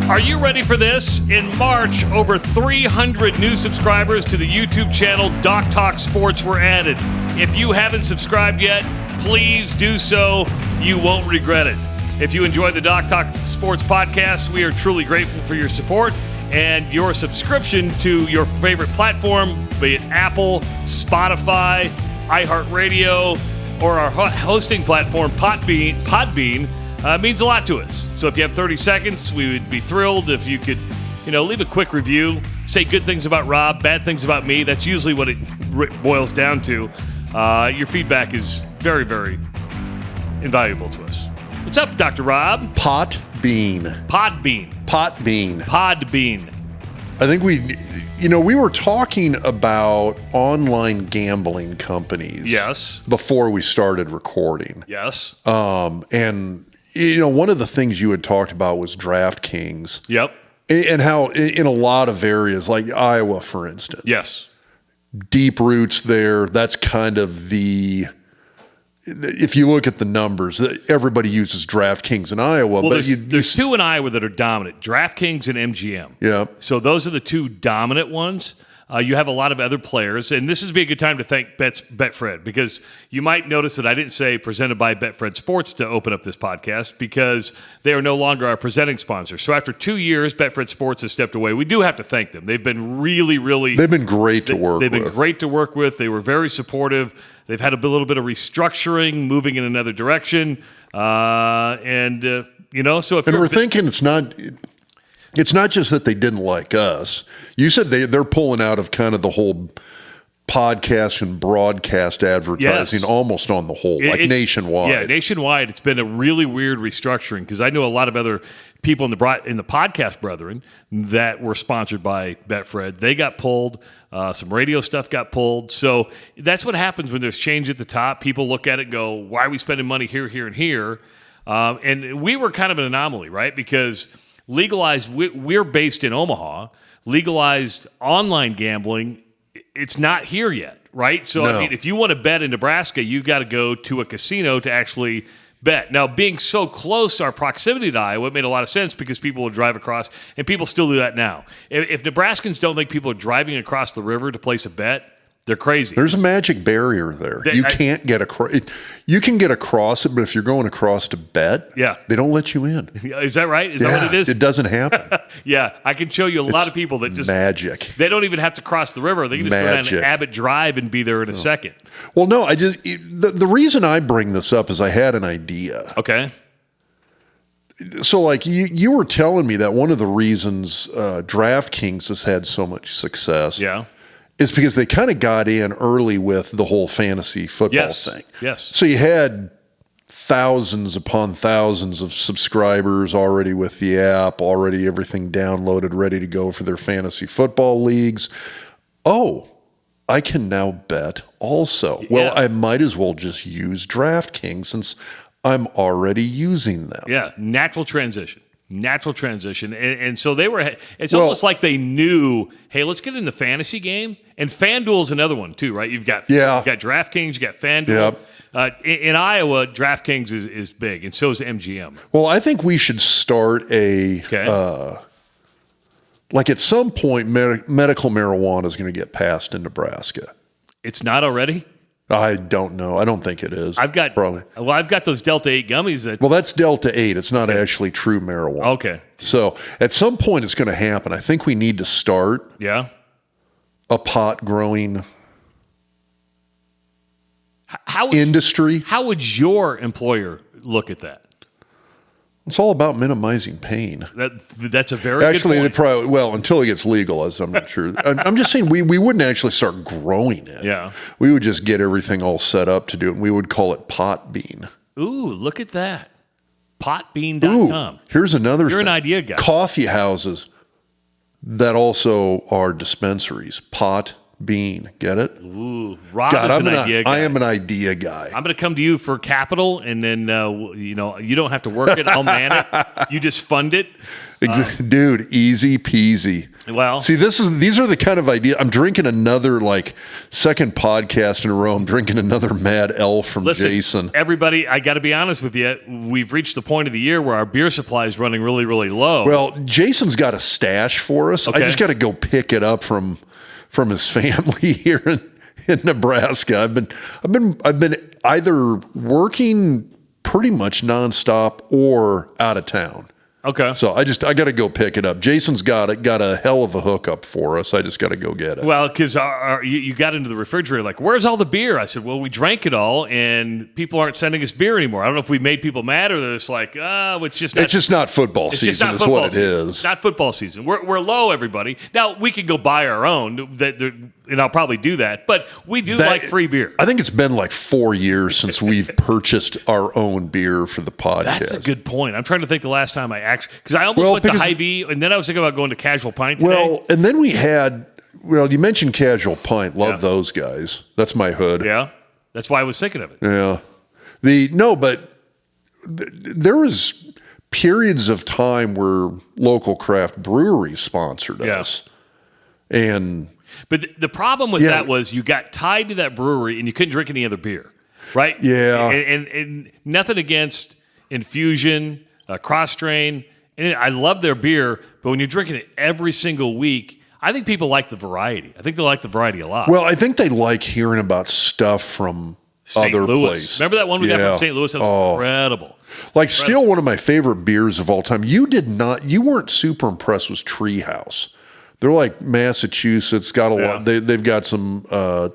Are you ready for this? In March, over 300 new subscribers to the YouTube channel Doc Talk Sports were added. If you haven't subscribed yet, please do so. You won't regret it. If you enjoy the Doc Talk Sports podcast, we are truly grateful for your support and your subscription to your favorite platform, be it Apple, Spotify, iHeartRadio, or our hosting platform, Podbean, means a lot to us. So if you have 30 seconds, we would be thrilled if you could, leave a quick review, say good things about Rob, bad things about me. That's usually what it boils down to. Your feedback is very, very invaluable to us. What's up, Dr. Rob? Podbean. I think we were talking about online gambling companies. Yes. Before we started recording. Yes. And one of the things you had talked about was DraftKings. Yep. And how in a lot of areas, like Iowa, for instance. Yes. Deep roots there. That's kind of if you look at the numbers, everybody uses DraftKings in Iowa. Well, but there's two in Iowa that are dominant, DraftKings and MGM. Yeah. So those are the two dominant ones. You have a lot of other players, and this would be a good time to thank Betfred, because you might notice that I didn't say presented by Betfred Sports to open up this podcast, because they are no longer our presenting sponsor. So after 2 years, Betfred Sports has stepped away. We do have to thank them. They've been really... They've been great to work with. They've been great to work with. They were very supportive. They've had a little bit of restructuring, moving in another direction. So if we're thinking it's not just that they didn't like us. You said they're pulling out of kind of the whole podcast and broadcast advertising almost on the whole, nationwide. Yeah, nationwide. It's been a really weird restructuring, because I know a lot of other people in the podcast brethren that were sponsored by Betfred. They got pulled. Some radio stuff got pulled. So that's what happens when there's change at the top. People look at it and go, why are we spending money here, here, and here? And we were kind of an anomaly, right? Because legalized, we're based in Omaha. Legalized online gambling, it's not here yet, right? So, no. if you want to bet in Nebraska, you've got to go to a casino to actually bet. Now, being so close, our proximity to Iowa, it made a lot of sense, because people would drive across, and people still do that now. If Nebraskans don't think people are driving across the river to place a bet, they're crazy. There's a magic barrier there. You can't get across. You can get across it, but if you're going across to bet, they don't let you in. Is that right? Is that what it is? It doesn't happen. Yeah, I can show you a lot of people that just magic. They don't even have to cross the river. They can just go down Abbott Drive and be there in a second. Well, no, the reason I bring this up is I had an idea. Okay. So, like, you were telling me that one of the reasons DraftKings has had so much success, is because they kind of got in early with the whole fantasy football thing. Yes. So you had thousands upon thousands of subscribers already with the app, already everything downloaded, ready to go for their fantasy football leagues. Oh, I can now bet also. Well, I might as well just use DraftKings since I'm already using them. Yeah, natural transition. And so they were, it's almost like they knew, hey, let's get in the fantasy game. And FanDuel's another one too, right? You've got DraftKings, you got FanDuel. Yep. In Iowa, DraftKings is big, and so is MGM. Well, I think we should start like at some point, medical marijuana is going to get passed in Nebraska. It's not already? I don't know. I don't think it is. I've got those Delta 8 gummies. Well, that's Delta 8. It's not actually true marijuana. Okay. So at some point it's going to happen. I think we need to start a pot growing industry. How would your employer look at that? It's all about minimizing pain. That's a very good point. They probably, until it gets legalized, I'm not sure. I'm just saying we wouldn't actually start growing it. Yeah. We would just get everything all set up to do it, and we would call it pot bean. Ooh, look at that. Potbean.com. Ooh, here's another thing. You're an idea guy. Coffee houses that also are dispensaries. Pot Bean. Get it? Ooh, Rob God, is an idea guy. I am an idea guy. I'm going to come to you for capital, and then you don't have to work it. I'll man it. You just fund it. Dude, easy peasy. Well, see, these are the kind of idea. I'm drinking another second podcast in a row. I'm drinking another Mad L from Jason. Everybody, I got to be honest with you. We've reached the point of the year where our beer supply is running really, really low. Well, Jason's got a stash for us. Okay. I just got to go pick it up from his family here in Nebraska. I've been either working pretty much nonstop or out of town. Okay. So I got to go pick it up. Jason's got a hell of a hookup for us. I just got to go get it. Well, because you got into the refrigerator like, where's all the beer? I said, well, we drank it all, and people aren't sending us beer anymore. I don't know if we made people mad or they're just like, it's just not football season. Is what it is. It's not football season. We're low, everybody. Now we can go buy our own, and I'll probably do that. But we do like free beer. I think it's been like 4 years since we've purchased our own beer for the podcast. That's a good point. I'm trying to think the last time I actually, because I almost went to Hy-Vee, and then I was thinking about going to Casual Pint today. Well, and then we had, you mentioned Casual Pint. Love those guys. That's my hood. Yeah, that's why I was thinking of it. Yeah. But there was periods of time where local craft breweries sponsored us. But the problem with that was you got tied to that brewery and you couldn't drink any other beer, right? Yeah. And nothing against Infusion, Cross Strain. And I love their beer, but when you're drinking it every single week, I think people like the variety. I think they like the variety a lot. Well, I think they like hearing about stuff from St. other Louis. places. Remember that one we got from St. Louis? That was incredible. Still one of my favorite beers of all time. You weren't super impressed with Treehouse. They're like Massachusetts, got a lot. They've got some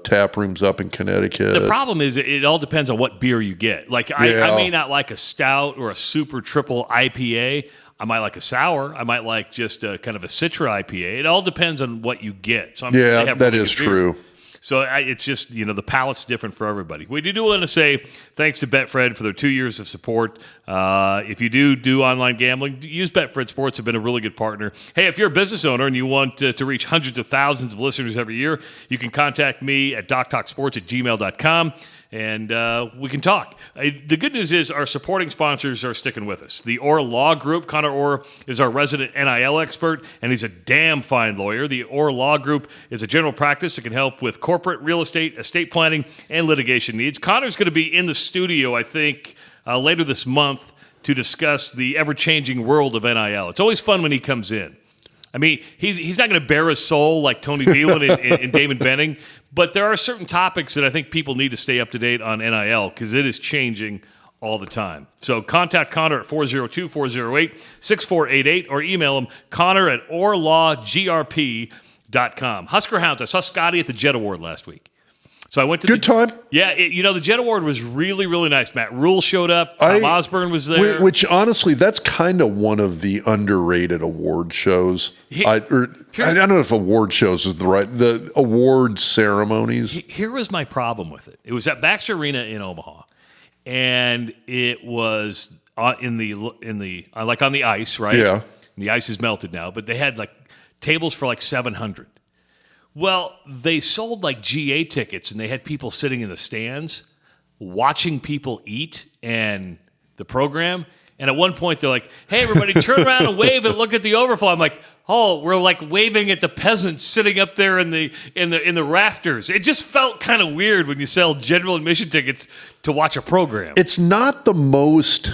tap rooms up in Connecticut. The problem is it all depends on what beer you get. I may not like a stout or a super triple IPA. I might like a sour. I might like just kind of a Citra IPA. It all depends on what you get. So that is true. So it's just, the palate's different for everybody. We do want to say thanks to Betfred for their 2 years of support. If you do online gambling, use Betfred Sports. Have been a really good partner. Hey, if you're a business owner and you want to reach hundreds of thousands of listeners every year, you can contact me at doctalksports@gmail.com. And we can talk. The good news is our supporting sponsors are sticking with us. The Orr Law Group. Connor Orr is our resident NIL expert, and he's a damn fine lawyer. The Orr Law Group is a general practice that can help with corporate, real estate, estate planning, and litigation needs. Connor's going to be in the studio, I think, later this month to discuss the ever-changing world of NIL. It's always fun when he comes in. I mean, he's not going to bare his soul like Tony Veland and Damon Benning, but there are certain topics that I think people need to stay up to date on NIL because it is changing all the time. So contact Connor at 402-408-6488 or email him, Connor@orlawgrp.com. Husker Hounds. I saw Scotty at the Jet Award last week. So I went to Good time. Yeah, the Jet Award was really, really nice. Matt Rule showed up. Tom Osborne was there. Which honestly, that's kind of one of the underrated award shows. I don't know if award shows is the award ceremonies. Here was my problem with it. It was at Baxter Arena in Omaha, and it was on the ice, right? Yeah. And the ice is melted now, but they had tables for 700. Well, they sold GA tickets, and they had people sitting in the stands watching people eat and the program. And at one point, they're like, "Hey, everybody, turn around and wave and look at the overflow." I'm like, "Oh, we're waving at the peasants sitting up there in the rafters." It just felt kind of weird when you sell general admission tickets to watch a program. It's not the most.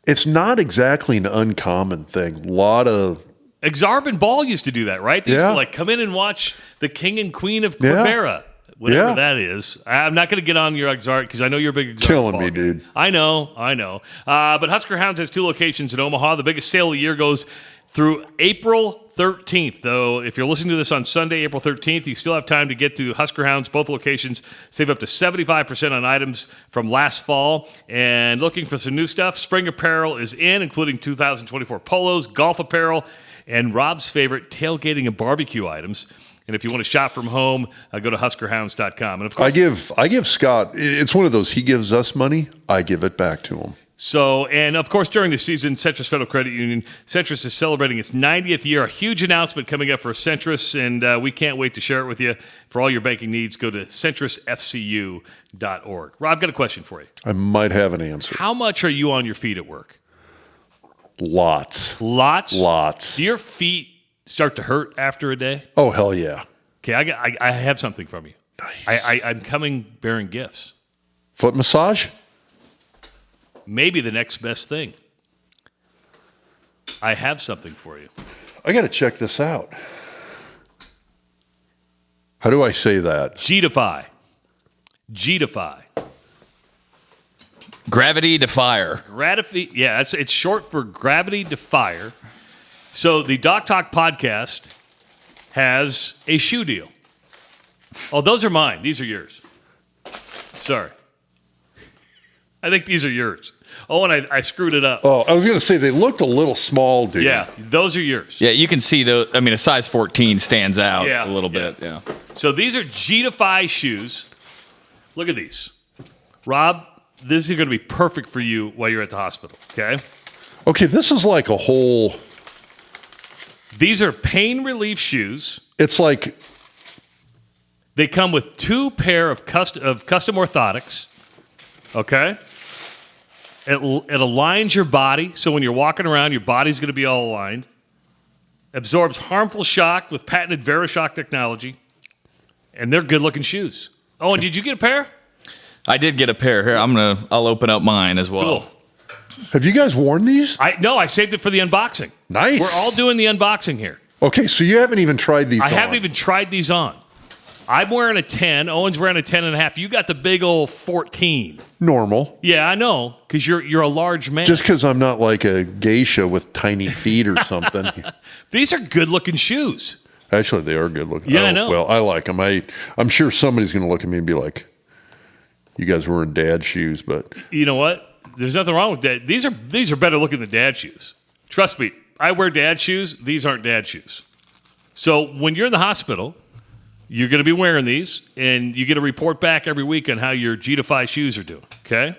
It's not exactly an uncommon thing. A lot of. Exarb and Ball used to do that, right? They used to come in and watch the King and Queen of Quivira, whatever that is. I'm not going to get on your Exarb because I know you're a big Exarb. Killing me, dude. I know. But Husker Hounds has 2 locations in Omaha. The biggest sale of the year goes through April 13th. Though, if you're listening to this on Sunday, April 13th, you still have time to get to Husker Hounds, both locations. Save up to 75% on items from last fall. And looking for some new stuff, spring apparel is in, including 2024 polos, golf apparel, and Rob's favorite tailgating and barbecue items. And if you want to shop from home, go to huskerhounds.com. And of course, I give Scott. It's one of those. He gives us money. I give it back to him. So, and of course, during the season, Centris Federal Credit Union, Centris is celebrating its 90th year. A huge announcement coming up for Centris, and we can't wait to share it with you. For all your banking needs, go to centrisfcu.org. Rob, got a question for you. I might have an answer. How much are you on your feet at work? Lots. Lots? Do your feet start to hurt after a day? Oh, hell yeah. Okay, I have something from you. Nice. I'm coming bearing gifts. Foot massage? Maybe the next best thing. I have something for you. I got to check this out. How do I say that? G-Defy. Gravity Defier. Yeah, it's short for Gravity Defier. So the Doc Talk Podcast has a shoe deal. Oh, those are mine. These are yours. Sorry. I think these are yours. Oh, and I screwed it up. Oh, I was going to say they looked a little small, dude. Yeah, those are yours. Yeah, you can see a size 14 stands out Yeah, a little bit. Yeah. So these are G-Defy shoes. Look at these. Rob, this is going to be perfect for you while you're at the hospital, okay? Okay, this is like a whole... These are pain relief shoes. It's like... They come with 2 pair of custom orthotics, okay? It aligns your body, so when you're walking around, your body's going to be all aligned. Absorbs harmful shock with patented VeriShock technology. And they're good-looking shoes. Oh, and did you get a pair? I did get a pair here. I'll open up mine as well. Cool. Have you guys worn these? No, I saved it for the unboxing. Nice. We're all doing the unboxing here. Okay, so you haven't even tried these on. I haven't even tried these on. I'm wearing a 10. Owen's wearing a 10.5. You got the big old 14. Normal. Yeah, I know, because you're a large man. Just because I'm not like a geisha with tiny feet or something. These are good-looking shoes. Actually, they are good looking. Yeah, I know. Well, I like them. I'm sure somebody's going to look at me and be like, you guys were in dad shoes, but... You know what? There's nothing wrong with that. These are better looking than dad shoes. Trust me, I wear dad shoes. These aren't dad shoes. So when you're in the hospital, you're going to be wearing these, and you get a report back every week on how your G-Defy shoes are doing, okay?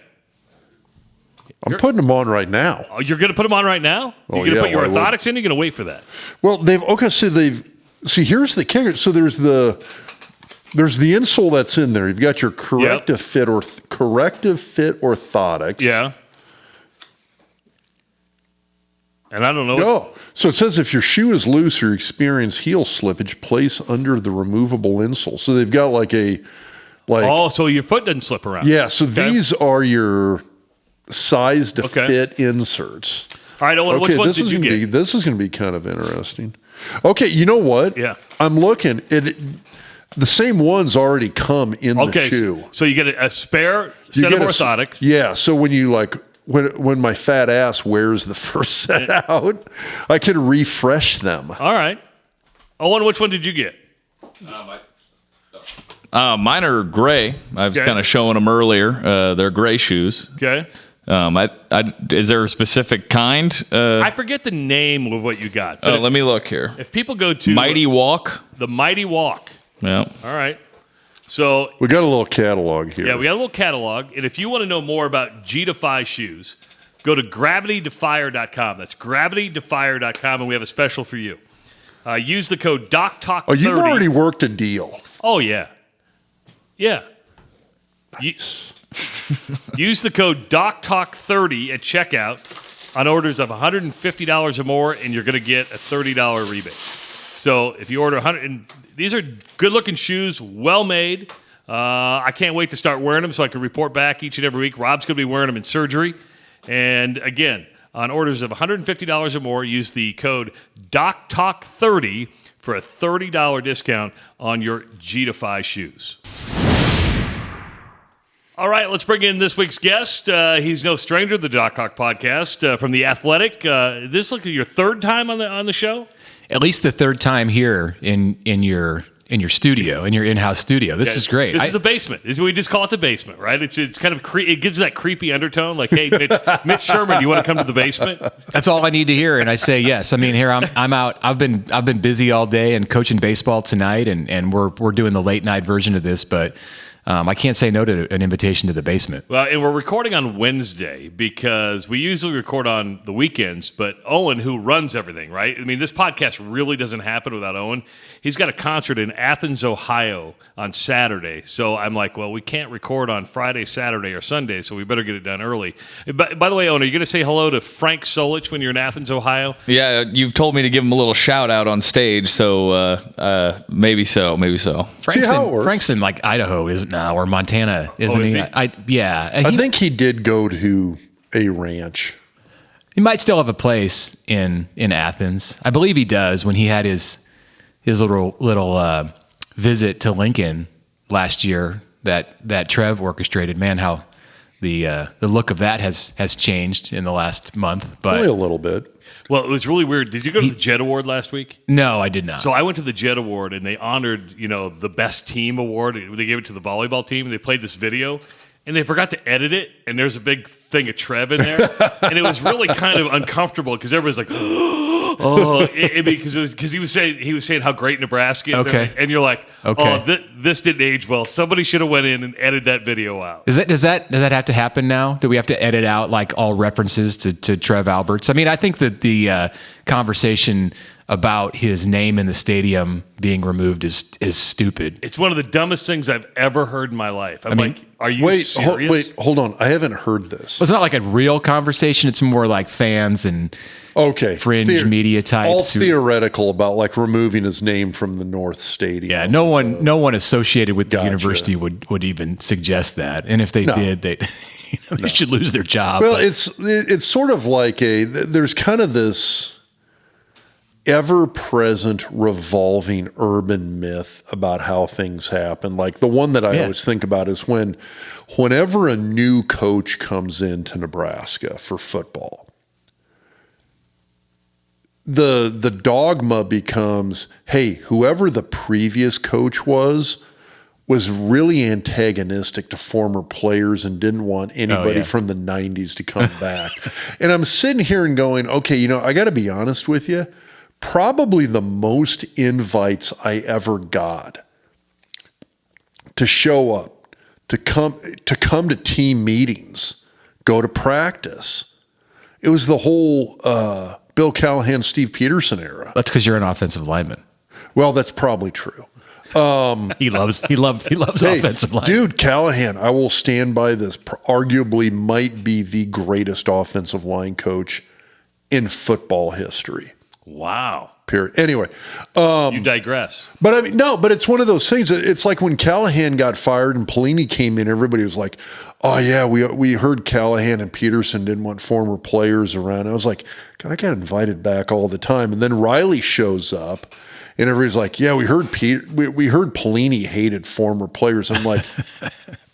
I'm putting them on right now. Oh, you're going to put them on right now? You're going to put your orthotics in? You're going to wait for that? Well, here's the kicker. So there's the insole that's in there. You've got your corrective fit orthotics. Yeah. And I don't know. Oh, so it says if your shoe is loose or you experience heel slippage, place under the removable insole. So they've got so your foot doesn't slip around. Yeah. So these are your size to fit inserts. All right. Owen, which ones did you get? This is going to be kind of interesting. Okay, you know what? Yeah. I'm looking. The same ones already come in the shoe. So you get a spare set of orthotics. Yeah, so when you when my fat ass wears the first set out, I can refresh them. All right. Owen, which one did you get? Mine are gray. I was kind of showing them earlier. They're gray shoes. Okay. Is there a specific kind? I forget the name of what you got. Let me look here. If people go to Mighty Walk. The Mighty Walk. Yeah. All right. So we got a little catalog here. Yeah, we got a little catalog. And if you want to know more about G-Defy shoes, go to gravitydefier.com. That's gravitydefier.com, and we have a special for you. Use the code DOCTALK30. Oh, you've already worked a deal. Oh, yeah. Yeah. Nice. Use the code DOCTALK30 at checkout on orders of $150 or more, and you're going to get a $30 rebate. So if you order 100, and these are good-looking shoes, well-made. I can't wait to start wearing them so I can report back each and every week. Rob's going to be wearing them in surgery. And again, on orders of $150 or more, use the code DOCTALK30 for a $30 discount on your G-Defy shoes. All right, let's bring in this week's guest. He's no stranger to the Doc Talk Podcast from The Athletic. This looks like your third time on the show? At least the third time here in your studio, in your in-house studio. This is great. This is the basement. We just call it the basement, right? It's kind of it gives that creepy undertone, like, hey, Mitch Sherman, you want to come to the basement? That's all I need to hear, and I say yes. I mean, here I'm out. I've been busy all day and coaching baseball tonight, and we're doing the late night version of this, but I can't say no to an invitation to the basement. Well, and we're recording on Wednesday because we usually record on the weekends, but Owen, who runs everything, right? I mean, this podcast really doesn't happen without Owen. He's got a concert in Athens, Ohio on Saturday. So I'm like, well, we can't record on Friday, Saturday, or Sunday, so we better get it done early. By the way, Owen, are you going to say hello to Frank Solich when you're in Athens, Ohio? Yeah, you've told me to give him a little shout out on stage, so maybe so. Frank's in like Idaho, isn't now, or Montana, isn't is he? he? I think he did go to a ranch. He might still have a place in Athens. I believe he does. When he had his little visit to Lincoln last year, that Trev orchestrated. Man, how the look of that has changed in the last month. But Only a little bit. Well, it was really weird. Did you go to the Jet Award last week? No, I did not. So I went to the Jet Award, and they honored, the best team award. They gave it to the volleyball team. They played this video, and they forgot to edit it, and there's a big thing of Trev in there. And it was really kind of uncomfortable because everybody's like, because he was saying how great Nebraska is. Okay. And you're like, okay. This didn't age well. Somebody should have went in and edited that video out. Does that have to happen now? Do we have to edit out like all references to Trev Alberts? I mean, I think that the conversation about his name in the stadium being removed is stupid. It's one of the dumbest things I've ever heard in my life. I'm like, are you serious? Hold on. I haven't heard this. Well, it's not like a real conversation. It's more like fans and fringe media types. All theoretical about like removing his name from the North Stadium. Yeah, no one associated with the university would even suggest that. And if they did, they should lose their job. Well, it's sort of like there's kind of this ever-present revolving urban myth about how things happen. Like the one that I always think about is whenever a new coach comes into Nebraska for football, the dogma becomes, hey, whoever the previous coach was really antagonistic to former players and didn't want anybody from the 90s to come back. And I'm sitting here and going, okay, I got to be honest with you. Probably the most invites I ever got to show up, to come to team meetings, go to practice. It was the whole Bill Callahan, Steve Peterson era. That's because you're an offensive lineman. Well, that's probably true. He loves offensive line. Dude, Callahan, I will stand by this. Arguably might be the greatest offensive line coach in football history. Wow. Period. Anyway. You digress. But I mean, no, but it's one of those things. It's like when Callahan got fired and Pelini came in, everybody was like, oh yeah, we heard Callahan and Peterson didn't want former players around. I was like, God, I got invited back all the time. And then Riley shows up and everybody's like, yeah, we heard Pelini hated former players. I'm like,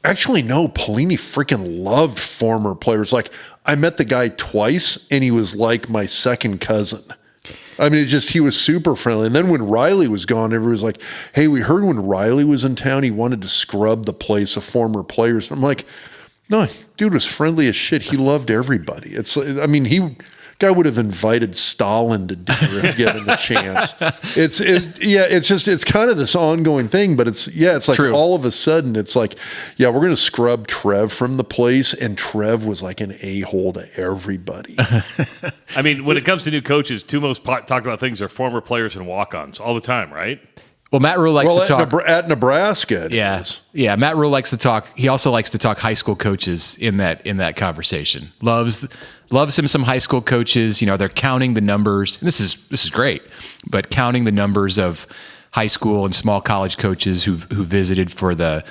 actually, no, Pelini freaking loved former players. Like I met the guy twice and he was like my second cousin. I mean, he was super friendly. And then when Riley was gone, everybody was like, hey, we heard when Riley was in town, he wanted to scrub the place of former players. I'm like, no, dude was friendly as shit. He loved everybody. Guy would have invited Stalin to dinner if given the chance. It's kind of this ongoing thing, but it's like True. All of a sudden it's like, yeah, we're going to scrub Trev from the place. And Trev was like an a-hole to everybody. I mean, when it comes to new coaches, two most talked about things are former players and walk-ons all the time, right? Well, Matt Rule likes to talk at Nebraska. Yeah. Matt Rule likes to talk. He also likes to talk high school coaches in that conversation. Loves him some high school coaches. They're counting the numbers. And this is great, but counting the numbers of high school and small college coaches who visited for the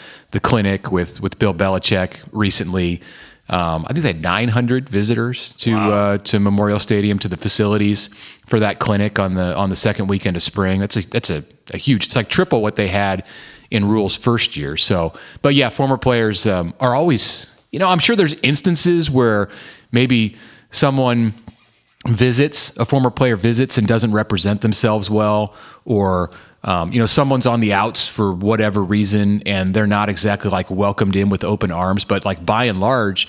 clinic with Bill Belichick recently. I think they had 900 visitors to Memorial Stadium, to the facilities for that clinic on the second weekend of spring. That's a huge. It's like triple what they had in Rule's first year. So, but yeah, former players are always. I'm sure there's instances where maybe someone a former player visits and doesn't represent themselves well, or someone's on the outs for whatever reason and they're not exactly like welcomed in with open arms. But like by and large,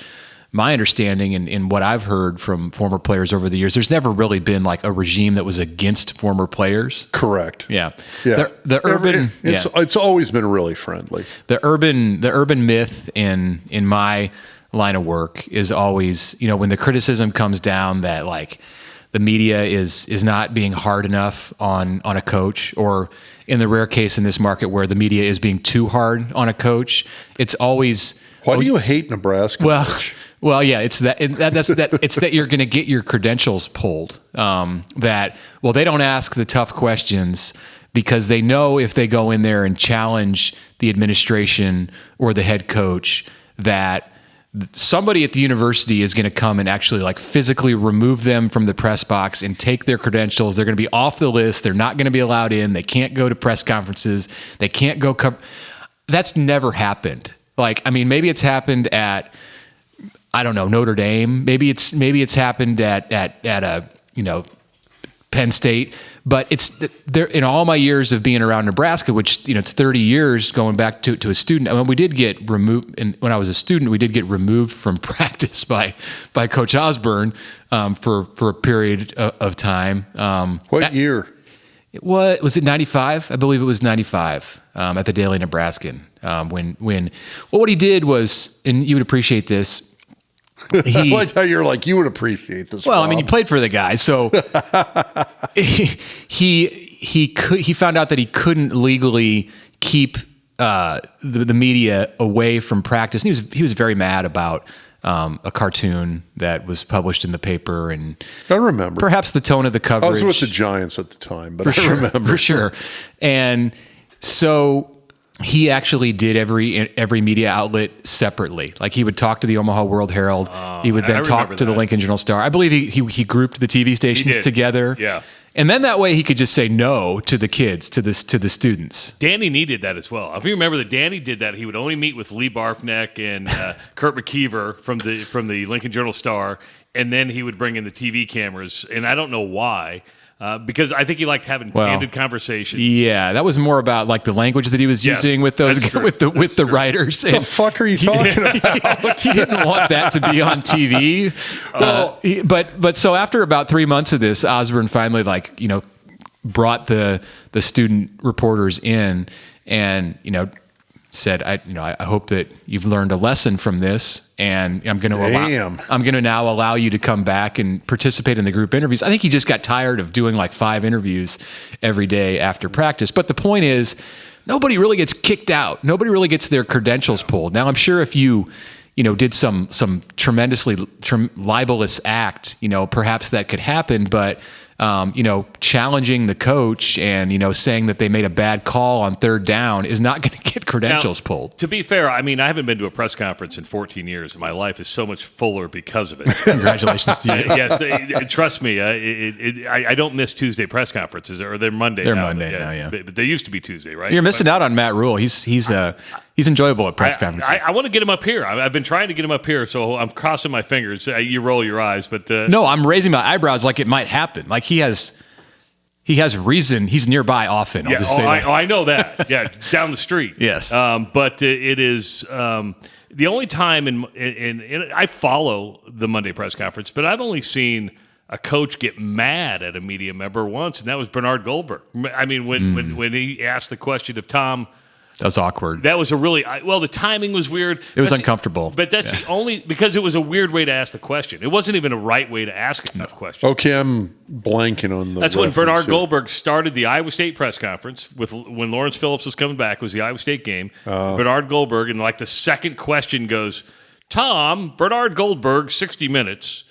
my understanding and what I've heard from former players over the years, there's never really been like a regime that was against former players. Correct. Yeah. Yeah. The urban it's always been really friendly. The urban myth in my line of work is always, when the criticism comes down that like the media is not being hard enough on a coach, or in the rare case in this market where the media is being too hard on a coach, it's always, why do you hate Nebraska? Well, yeah, it's that. It's that you're going to get your credentials pulled. They don't ask the tough questions because they know if they go in there and challenge the administration or the head coach, that somebody at the university is going to come and actually like physically remove them from the press box and take their credentials. They're going to be off the list. They're not going to be allowed in. They can't go to press conferences. They can't go cover. That's never happened. Like, I mean, maybe it's happened at, I don't know, Notre Dame. Maybe it's happened at a, Penn State, but it's there in all my years of being around Nebraska, which, it's 30 years going back to a student. I mean, we did get removed, and when I was a student, we did get removed from practice by Coach Osborne for a period of time. What year? Was it 95? I believe it was 95 at the Daily Nebraskan. What he did was, and you would appreciate this. I like how you're like, you would appreciate this. Well, Bob. I mean, you played for the guy, so he found out that he couldn't legally keep the media away from practice. And he was very mad about a cartoon that was published in the paper, and I remember perhaps the tone of the coverage. I was with the Giants at the time, but I remember for sure. And so he actually did every media outlet separately. Like, he would talk to the Omaha World-Herald. He would then talk to the Lincoln Journal-Star. I believe he grouped the TV stations together. Yeah. And then that way he could just say no to the kids, to the students. Danny needed that as well. If you remember that Danny did that, he would only meet with Lee Barfneck and Kurt McKeever from the Lincoln Journal-Star, and then he would bring in the TV cameras. And I don't know why. Because I think he liked having candid conversations. Yeah, that was more about like the language that he was using with those with the writers. What the fuck are you talking about? He didn't want that to be on TV. But so after about 3 months of this, Osborne finally brought the student reporters in and said, I hope that you've learned a lesson from this, and I'm going to now allow you to come back and participate in the group interviews. I think he just got tired of doing like 5 interviews every day after practice. But the point is, nobody really gets kicked out. Nobody really gets their credentials pulled. Now, I'm sure if you did some tremendously libelous act, perhaps that could happen, but challenging the coach and, saying that they made a bad call on 3rd down is not going to get credentials pulled. To be fair, I mean, I haven't been to a press conference in 14 years, and my life is so much fuller because of it. Congratulations to you. Yes, trust me, I don't miss Tuesday press conferences, or they're Monday now. They're Monday now, yeah. But they used to be Tuesday, right? You're missing out on Matt Rule. He's enjoyable at press conferences. I want to get him up here. I've been trying to get him up here, so I'm crossing my fingers. You roll your eyes, but no, I'm raising my eyebrows like it might happen. Like he has reason. He's nearby often. I'll just say that. I know that. Yeah, down the street. Yes. But it is the only time in I follow the Monday press conference, but I've only seen a coach get mad at a media member once, and that was Bernard Goldberg. I mean, when he asked the question of Tom. That was awkward. That was a really the timing was weird. It was uncomfortable. But that's the only, because it was a weird way to ask the question. It wasn't even a right way to ask a tough question. Okay, I'm blanking on the. That's when Bernard Goldberg started the Iowa State press conference when Lawrence Phillips was coming back. It was the Iowa State game. Bernard Goldberg, and like the second question goes, Tom, Bernard Goldberg, 60 Minutes.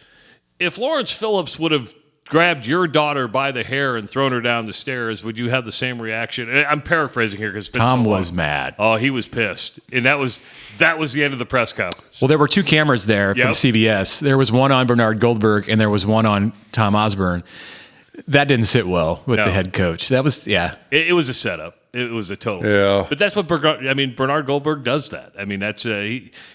If Lawrence Phillips would have grabbed your daughter by the hair and thrown her down the stairs, would you have the same reaction? I'm paraphrasing here because Tom was mad. Oh, he was pissed, and that was the end of the press conference. Well, there were 2 cameras there from CBS. There was one on Bernard Goldberg, and there was one on Tom Osborne. That didn't sit well with the head coach. That was It was a setup. It was a total. Yeah. But that's what Bernard Goldberg does that. I mean, that's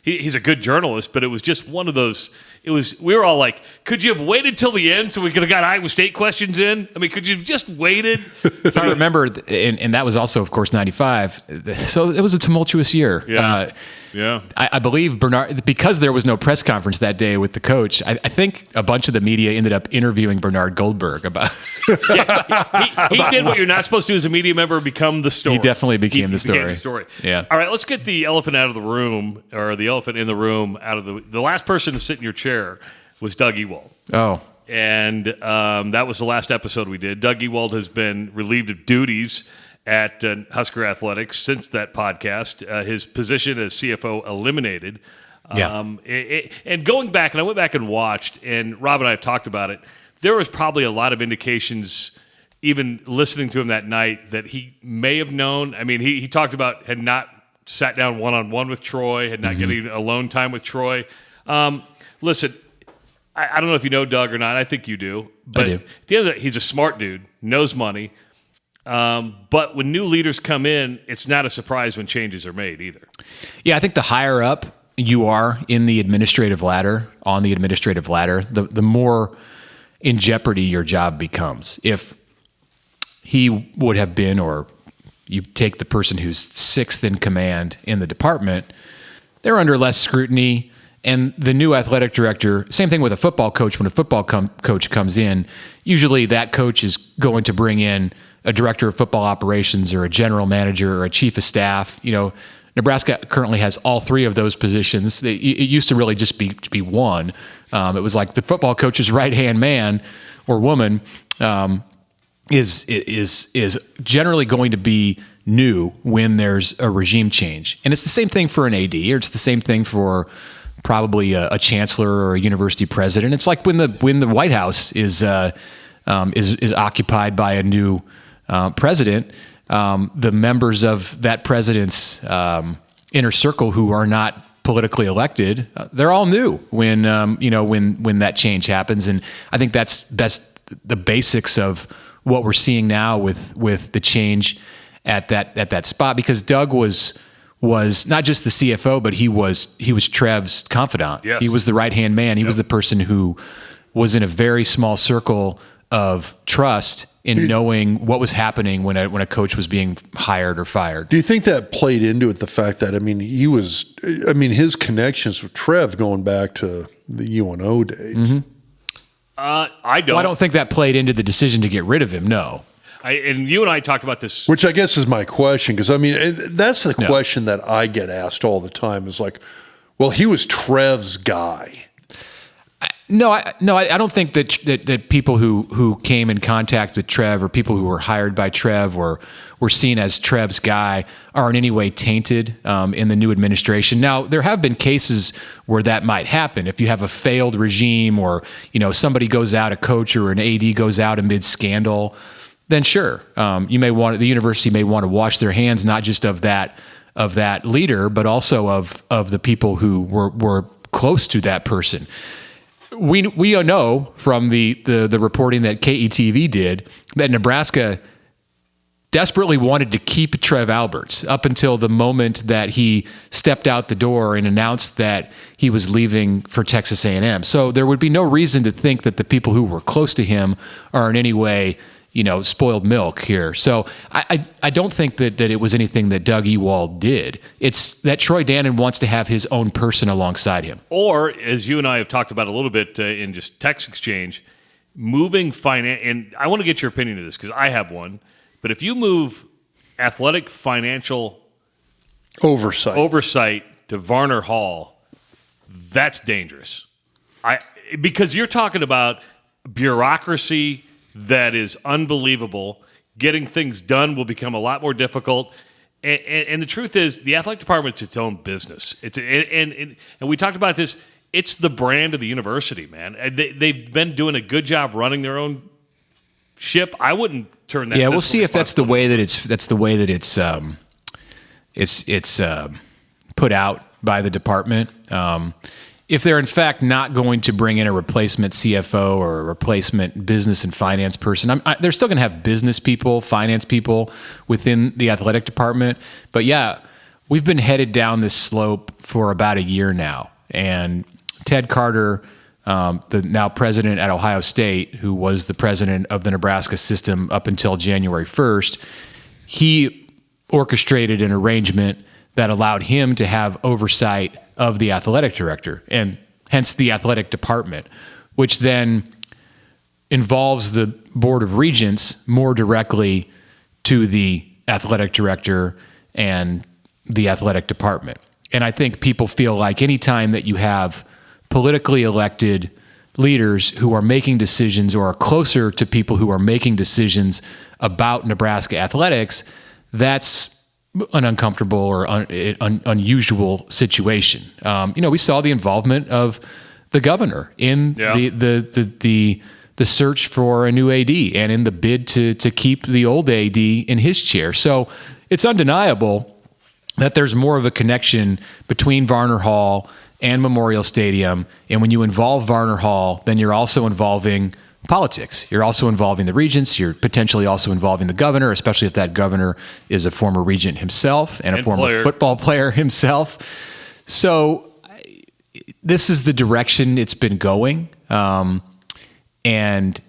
he's a good journalist, but it was just one of those. We were all like, could you have waited till the end so we could have got Iowa State questions in? I mean, could you have just waited? If I remember, and that was also, of course, 95. So it was a tumultuous year. Yeah. Yeah. I believe Bernard, because there was no press conference that day with the coach, I think a bunch of the media ended up interviewing Bernard Goldberg about. He did what you're not supposed to do as a media member, become the story. He definitely became the story. Became the story. Yeah. All right, let's get the elephant out of the room, or the elephant in the room out of the last person to sit in your chair was Doug Ewald. Oh. And that was the last episode we did. Doug Ewald has been relieved of duties at Husker Athletics since that podcast. His position as CFO eliminated. Yeah. And going back, and I went back and watched, and Rob and I have talked about it, there was probably a lot of indications, even listening to him that night, that he may have known. I mean, he talked about had not sat down one-on-one with Troy, had not getting alone time with Troy. Listen, I don't know if you know Doug or not. I think you do. But I do. At the end of the day, he's a smart dude, knows money. But when new leaders come in, it's not a surprise when changes are made either. Yeah, I think the higher up you are in the administrative ladder, the more in jeopardy your job becomes. If he would have been, or you take the person who's sixth in command in the department, they're under less scrutiny. And the new athletic director, same thing with a football coach. When a football coach comes in, usually that coach is going to bring in a director of football operations or a general manager or a chief of staff. You know, Nebraska currently has all three of those positions. It used to really just be one. It was like the football coach's right-hand man or woman is generally going to be new when there's a regime change. And it's the same thing for an AD, or it's the same thing for probably a chancellor or a university president. It's like when the White House is occupied by a new president, the members of that president's inner circle who are not politically elected, they're all new when that change happens. And I think that's the basics of what we're seeing now with the change at that spot, because Doug was not just the CFO, but he was Trev's confidant. Yes. He was the right-hand man. He was the person who was in a very small circle of trust in knowing what was happening when a coach was being hired or fired. Do you think that played into it, the fact that, his connections with Trev going back to the UNO days? Mm-hmm. I don't. Well, I don't think that played into the decision to get rid of him, no. And you and I talked about this. Which I guess is my question, because, that's the question that I get asked all the time is like, well, he was Trev's guy. No, I don't think that people who came in contact with Trev, or people who were hired by Trev or were seen as Trev's guy, are in any way tainted in the new administration. Now, there have been cases where that might happen. If you have a failed regime, or somebody goes out, a coach or an AD goes out amid scandal, then sure, the university may want to wash their hands, not just of that leader, but also of the people who were close to that person. We know from the reporting that KETV did that Nebraska desperately wanted to keep Trev Alberts up until the moment that he stepped out the door and announced that he was leaving for Texas A&M. So there would be no reason to think that the people who were close to him are in any way, spoiled milk here. So I don't think that it was anything that Doug Ewald did. It's that Troy Dannon wants to have his own person alongside him. Or, as you and I have talked about a little bit in just text exchange, moving finance, and I want to get your opinion of this because I have one, but if you move athletic financial oversight to Varner Hall, that's dangerous. Because you're talking about bureaucracy that is unbelievable. Getting things done will become a lot more difficult. And the truth is, the athletic department is its own business. And we talked about this. It's the brand of the university, man. They've been doing a good job running their own ship. I wouldn't turn that. Yeah, we'll see if that's the way that it's put out by the department. If they're in fact not going to bring in a replacement CFO or a replacement business and finance person, they're still going to have business people, finance people within the athletic department. But yeah, we've been headed down this slope for about a year now. And Ted Carter, the now president at Ohio State, who was the president of the Nebraska system up until January 1st, he orchestrated an arrangement that allowed him to have oversight of the athletic director and hence the athletic department, which then involves the Board of Regents more directly to the athletic director and the athletic department. And I think people feel like anytime that you have politically elected leaders who are making decisions or are closer to people who are making decisions about Nebraska athletics, that's an uncomfortable or unusual situation. We saw the involvement of the governor in the search for a new AD and in the bid to keep the old AD in his chair. So it's undeniable that there's more of a connection between Varner Hall and Memorial Stadium. And when you involve Varner Hall, then you're also involving politics. You're also involving the regents. You're potentially also involving the governor, especially if that governor is a former regent himself and a former football player himself. So this is the direction it's been going. And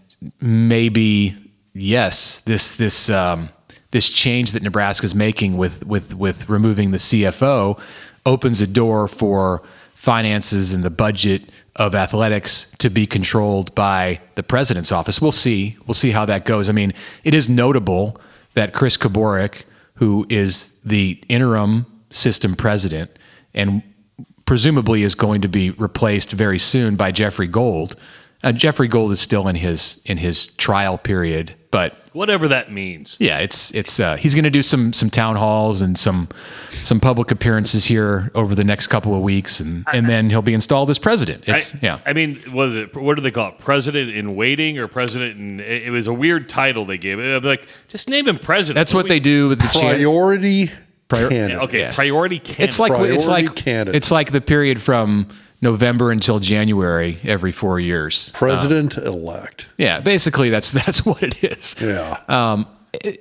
maybe, yes, this change that Nebraska is making with removing the CFO opens a door for finances and the budget of athletics to be controlled by the president's office. We'll see how that goes. I mean, it is notable that Chris Koborik, who is the interim system president and presumably is going to be replaced very soon by Jeffrey Gold. Jeffrey Gold is still in his trial period, but whatever that means. Yeah, it's he's going to do some town halls and some public appearances here over the next couple of weeks, and then he'll be installed as president. I mean, what do they call it? President in waiting or president in? It was a weird title they gave it. I'm like, just name him president. That's what they do with the priority candidate. Okay, yeah. Priority candidate. It's like the period from November until January every 4 years. President-elect. Yeah, basically that's what it is. Yeah.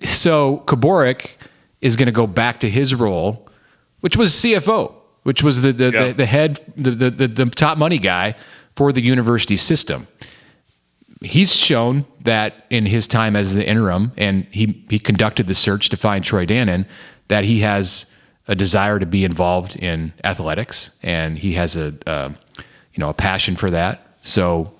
So Koborik is going to go back to his role, which was CFO, which was the head, the top money guy for the university system. He's shown that in his time as the interim, and he conducted the search to find Troy Dannon, that he has a desire to be involved in athletics, and he has a passion for that. So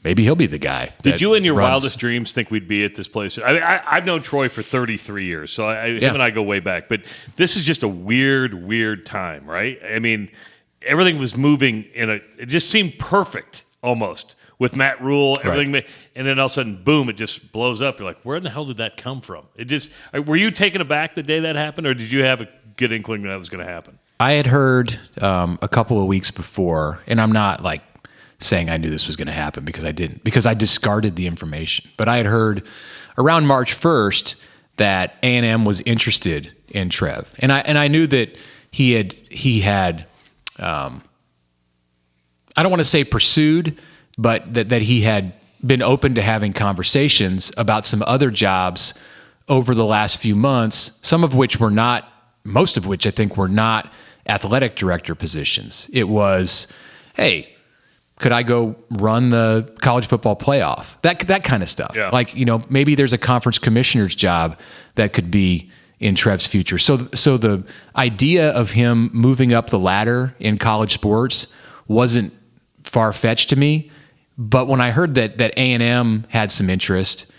maybe he'll be the guy. Did you in your wildest dreams think we'd be at this place? I mean, I've known Troy for 33 years, so him and I go way back. But this is just a weird time, right? I mean, everything was moving it just seemed perfect almost with Matt Rule, everything, right. And then all of a sudden, boom, it just blows up. You're like, where in the hell did that come from? Were you taken aback the day that happened, or did you have a good inkling that was going to happen? I had heard a couple of weeks before, and I'm not like saying I knew this was going to happen because I didn't, because I discarded the information. But I had heard around March 1st that A&M was interested in Trev, and I knew that he had I don't want to say pursued, but that he had been open to having conversations about some other jobs over the last few months, most of which I think were not athletic director positions. It was, hey, could I go run the college football playoff? That kind of stuff. Yeah. Like, maybe there's a conference commissioner's job that could be in Trev's future. So the idea of him moving up the ladder in college sports wasn't far-fetched to me. But when I heard that A&M had some interest,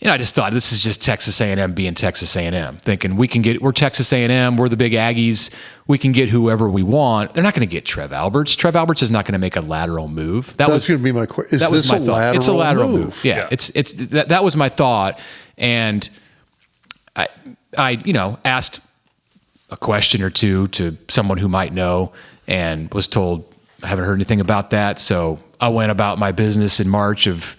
I just thought this is just Texas A&M being Texas A&M, thinking we're Texas A&M, we're the big Aggies, we can get whoever we want. They're not going to get Trev Alberts. Trev Alberts is not going to make a lateral move. That's going to be my question. Is this a lateral move? It's a lateral move. Yeah. That was my thought, and I asked a question or two to someone who might know, and was told I haven't heard anything about that. So I went about my business in March of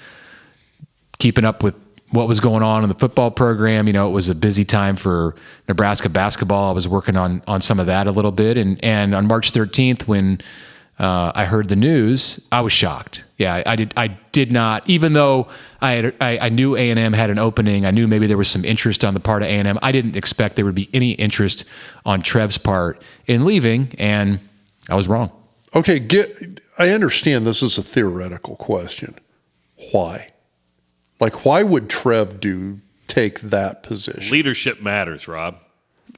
keeping up with what was going on in the football program. It was a busy time for Nebraska basketball. I was working on some of that a little bit. And on March 13th, when I heard the news, I was shocked. Yeah, I did not, even though I knew A&M had an opening, I knew maybe there was some interest on the part of A&M. I didn't expect there would be any interest on Trev's part in leaving, and I was wrong. Okay, I understand this is a theoretical question. Why? Like, why would Trev take that position? Leadership matters, Rob.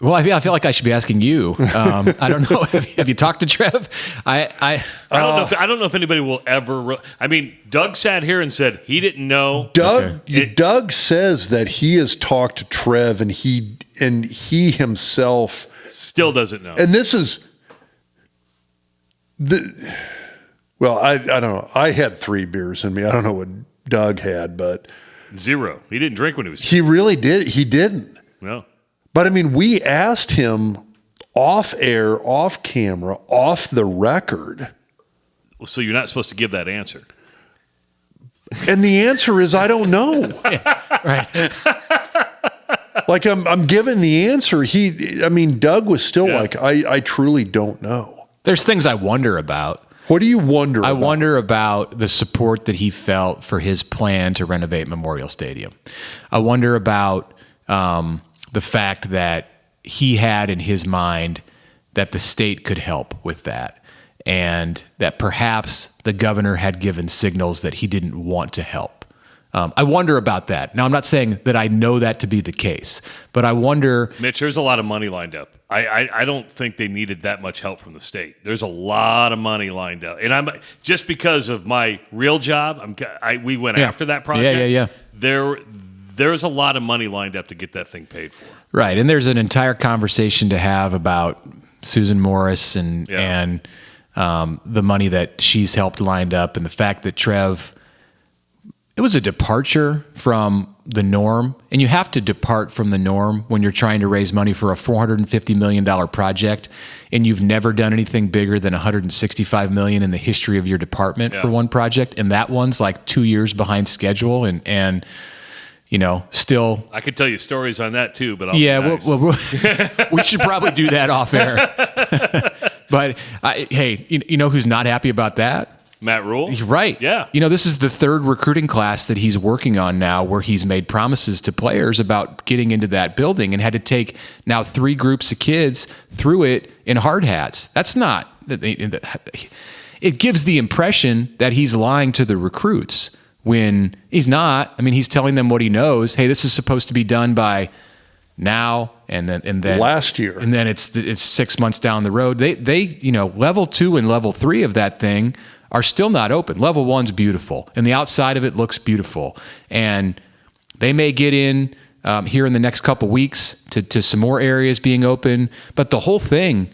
Well, I feel like I should be asking you. I don't know. Have you talked to Trev? I don't know if anybody will ever. I mean, Doug sat here and said he didn't know. Doug says that he has talked to Trev, and he himself still doesn't know. And this is well, I don't know. I had 3 beers in me. I don't know what Doug had, but 0. He didn't drink when he was. He really did. He didn't. No. But I mean, we asked him off air, off camera, off the record. So you're not supposed to give that answer. And the answer is, I don't know. Right. Like I'm giving the answer. Doug was still like, I truly don't know. There's things I wonder about. What do you wonder about? I wonder about the support that he felt for his plan to renovate Memorial Stadium. I wonder about the fact that he had in his mind that the state could help with that, and that perhaps the governor had given signals that he didn't want to help. I wonder about that. Now, I'm not saying that I know that to be the case, but I wonder. Mitch, there's a lot of money lined up. I don't think they needed that much help from the state. There's a lot of money lined up, and I'm just because of my real job. We went after that project. Yeah. There's a lot of money lined up to get that thing paid for. Right, and there's an entire conversation to have about Susan Morris and the money that she's helped lined up, and the fact that Trev. It was a departure from the norm, and you have to depart from the norm when you're trying to raise money for a $450 million project, and you've never done anything bigger than $165 million in the history of your department for one project, and that one's like 2 years behind schedule, and still. I could tell you stories on that too, but we should probably do that off air. But hey, you know who's not happy about that? Matt Rule? Right. Yeah. This is the 3rd recruiting class that he's working on now, where he's made promises to players about getting into that building and had to take now 3 groups of kids through it in hard hats. That's not. It gives the impression that he's lying to the recruits when he's not. I mean, he's telling them what he knows. Hey, this is supposed to be done by now, and then last year, and then it's 6 months down the road. They level 2 and level 3 of that thing are still not open. Level 1's beautiful, and the outside of it looks beautiful. And they may get in here in the next couple weeks to some more areas being open. But the whole thing,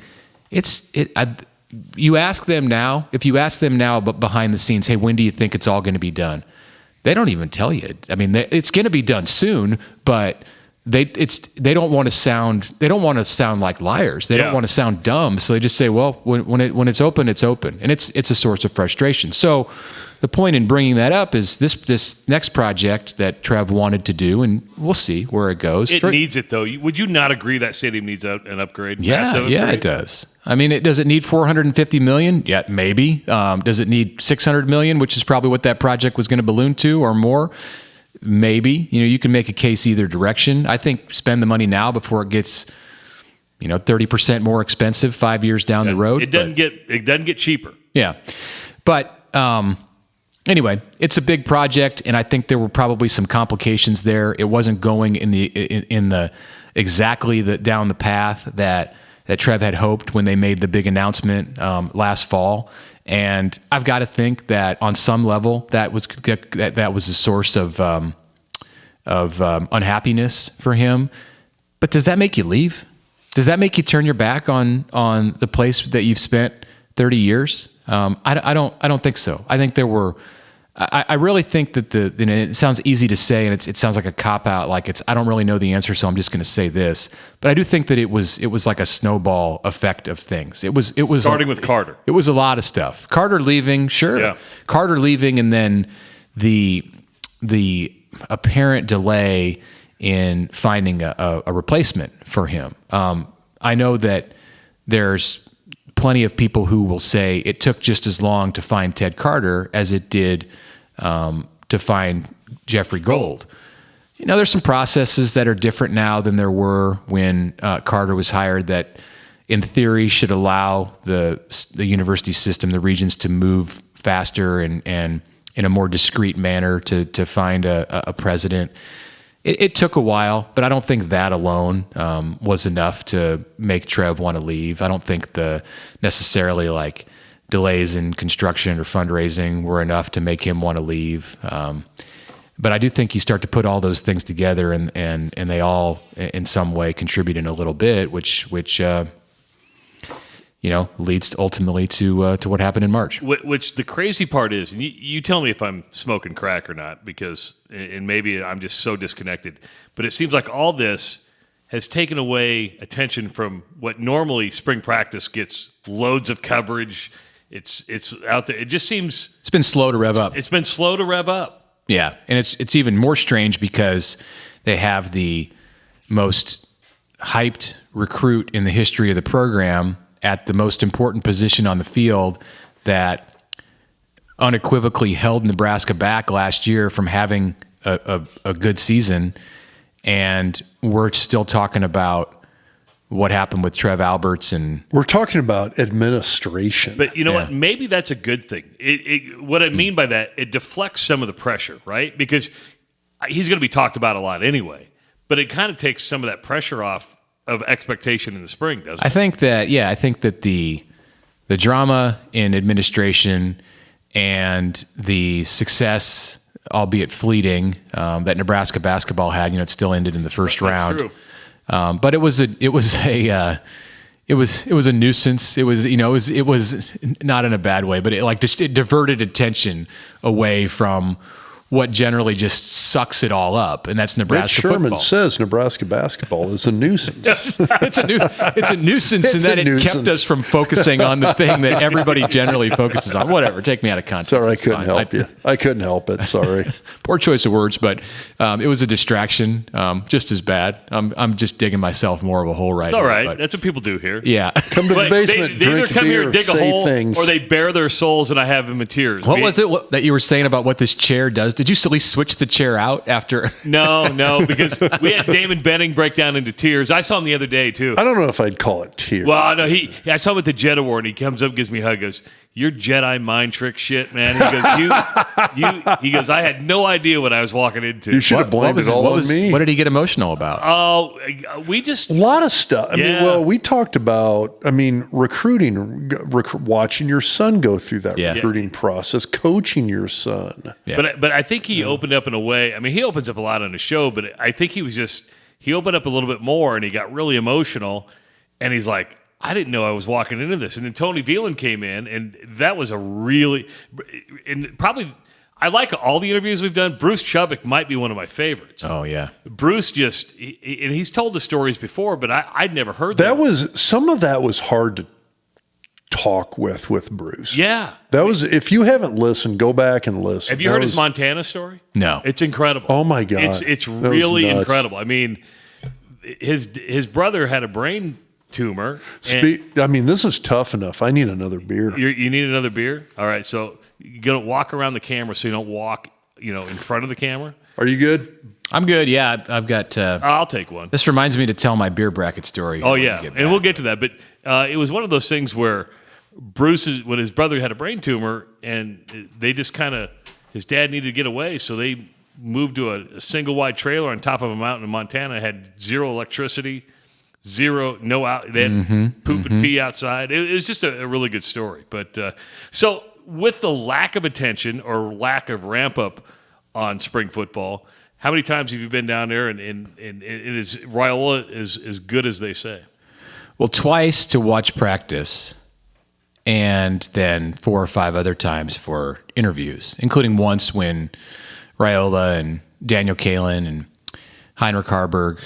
you ask them now, if you ask them now, but behind the scenes, hey, when do you think it's all going to be done? They don't even tell you. I mean, it's going to be done soon, but they don't want to sound like liars. They don't want to sound dumb. So they just say, well, when it's open, it's open, and it's a source of frustration. So the point in bringing that up is this next project that Trev wanted to do, and we'll see where it goes. It needs it though. Would you not agree that stadium needs an upgrade? Yeah, it does. I mean, does it need $450 million? Yeah, maybe. Does it need $600 million, which is probably what that project was going to balloon to, or more? Maybe. You can make a case either direction. I think spend the money now before it gets 30% more expensive 5 years down the road. It doesn't get cheaper. Yeah. But anyway, it's a big project, and I think there were probably some complications there. It wasn't going in the exactly down the path that Trev had hoped when they made the big announcement last fall. And I've got to think that on some level that was a source of unhappiness for him. But does that make you leave? Does that make you turn your back on the place that you've spent 30 years? I don't think so. I think there were. I really think that it sounds easy to say, and it sounds like a cop out. Like I don't really know the answer, so I'm just going to say this. But I do think that it was like a snowball effect of things. It was starting with Carter. It was a lot of stuff. Carter leaving, sure. Yeah. Carter leaving, and then the apparent delay in finding a replacement for him. I know that there's plenty of people who will say it took just as long to find Ted Carter as it did to find Jeffrey Gold. There's some processes that are different now than there were when Carter was hired that, in theory, should allow the university system, the regions, to move faster and in a more discreet manner to find a president. It took a while, but I don't think that alone was enough to make Trev want to leave. I don't think the necessarily like delays in construction or fundraising were enough to make him want to leave. But I do think you start to put all those things together, and they all in some way contribute in a little bit, which leads ultimately to what happened in March. Which the crazy part is, and you tell me if I'm smoking crack or not, and maybe I'm just so disconnected, but it seems like all this has taken away attention from what normally spring practice gets loads of coverage. It's out there. It just seems it's been slow to rev up. It's been slow to rev up. Yeah, and it's even more strange because they have the most hyped recruit in the history of the program at the most important position on the field that unequivocally held Nebraska back last year from having a good season, and we're still talking about what happened with Trev Alberts, and we're talking about administration. But you know what? Maybe that's a good thing. What I mean by that, it deflects some of the pressure, right? Because he's going to be talked about a lot anyway. But it kind of takes some of that pressure off of expectation in the spring, doesn't it? I think that the drama in administration and the success, albeit fleeting, that Nebraska basketball had, it still ended in the first round. True. But it was a nuisance. It was not in a bad way, but it diverted attention away from what generally just sucks it all up, and that's Nebraska Mitch Sherman football. says Nebraska basketball is a nuisance. It's a nuisance in that it kept us from focusing on the thing that everybody generally focuses on. Whatever, take me out of context. Sorry, I couldn't help you. I couldn't help it. Sorry. Poor choice of words, but it was a distraction, just as bad. I'm just digging myself more of a hole right now. It's all right. But, That's what people do here. yeah. Come to the basement, they drink either come beer, here, dig a say hole, things. or they bare their souls, and I have them in tears. What was it that you were saying about what this chair does? Did you at least switch the chair out after? No, because we had Damon Benning break down into tears. I saw him the other day, too. I don't know if I'd call it tears. Well, no, I saw him at the Jet Award, and he comes up, gives me a hug, goes, "Your Jedi mind trick shit, man." He goes, "I had no idea what I was walking into." You should have blamed it all on me. What did he get emotional about? Oh, we just A lot of stuff. I Yeah. mean, well, we talked about, recruiting, watching your son go through that recruiting process, coaching your son. Yeah. But I think he opened up in a way. I mean, he opens up a lot on his show, but I think he opened up a little bit more, and he got really emotional, and he's like, I didn't know I was walking into this. And then Tony Veland came in, and that was probably, I like all the interviews we've done. Bruce Chubbuck might be one of my favorites. Oh, yeah. Bruce and he's told the stories before, but I'd never heard Some of that was hard to talk with Bruce. Yeah. That was, if you haven't listened, go back and listen. Have you heard his Montana story? No. It's incredible. Oh, my God. It's That was really nuts. incredible. I mean, his brother had a brain tumor. This is tough enough. I need another beer. You need another beer? All right, so you're going to walk around the camera so you don't walk, in front of the camera? Are you good? I'm good. Yeah, I've got. I'll take one. This reminds me to tell my beer bracket story. Oh, yeah, and we'll get to that. But it was one of those things where when his brother had a brain tumor, and they just his dad needed to get away, so they moved to a single-wide trailer on top of a mountain in Montana, had zero electricity, no out. They had poop and pee outside. It was just a really good story. But so with the lack of attention or lack of ramp up on spring football, how many times have you been down there and is Raiola as good as they say? Well, twice to watch practice, and then 4 or 5 other times for interviews, including once when Raiola and Daniel Kalin and Heinrich Harburg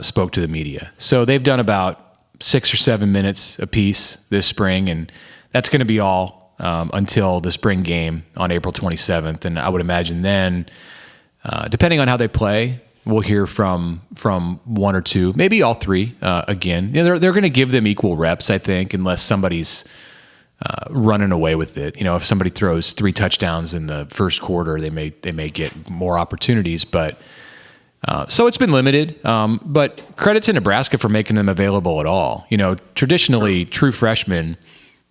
spoke to the media. So they've done about 6 or 7 minutes apiece this spring, and that's going to be all until the spring game on April 27th. And I would imagine then, depending on how they play, we'll hear from 1 or 2, maybe all 3 again. They're going to give them equal reps, I think, unless somebody's running away with it. If somebody throws 3 touchdowns in the first quarter, they may get more opportunities, but. So it's been limited, but credit to Nebraska for making them available at all. Traditionally, true freshmen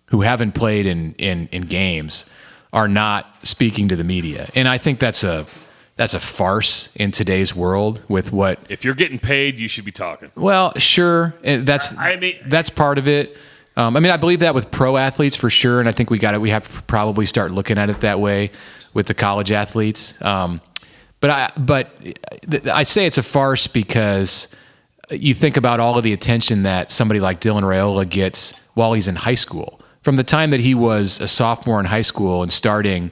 who haven't played in games are not speaking to the media, and I think that's a that's a farce in today's world with what. If you're getting paid, you should be talking. Well, sure. That's part of it. I believe that with pro athletes for sure. And I think we have to probably start looking at it that way with the college athletes. But I say it's a farce because you think about all of the attention that somebody like Dylan Raiola gets while he's in high school. From the time that he was a sophomore in high school and starting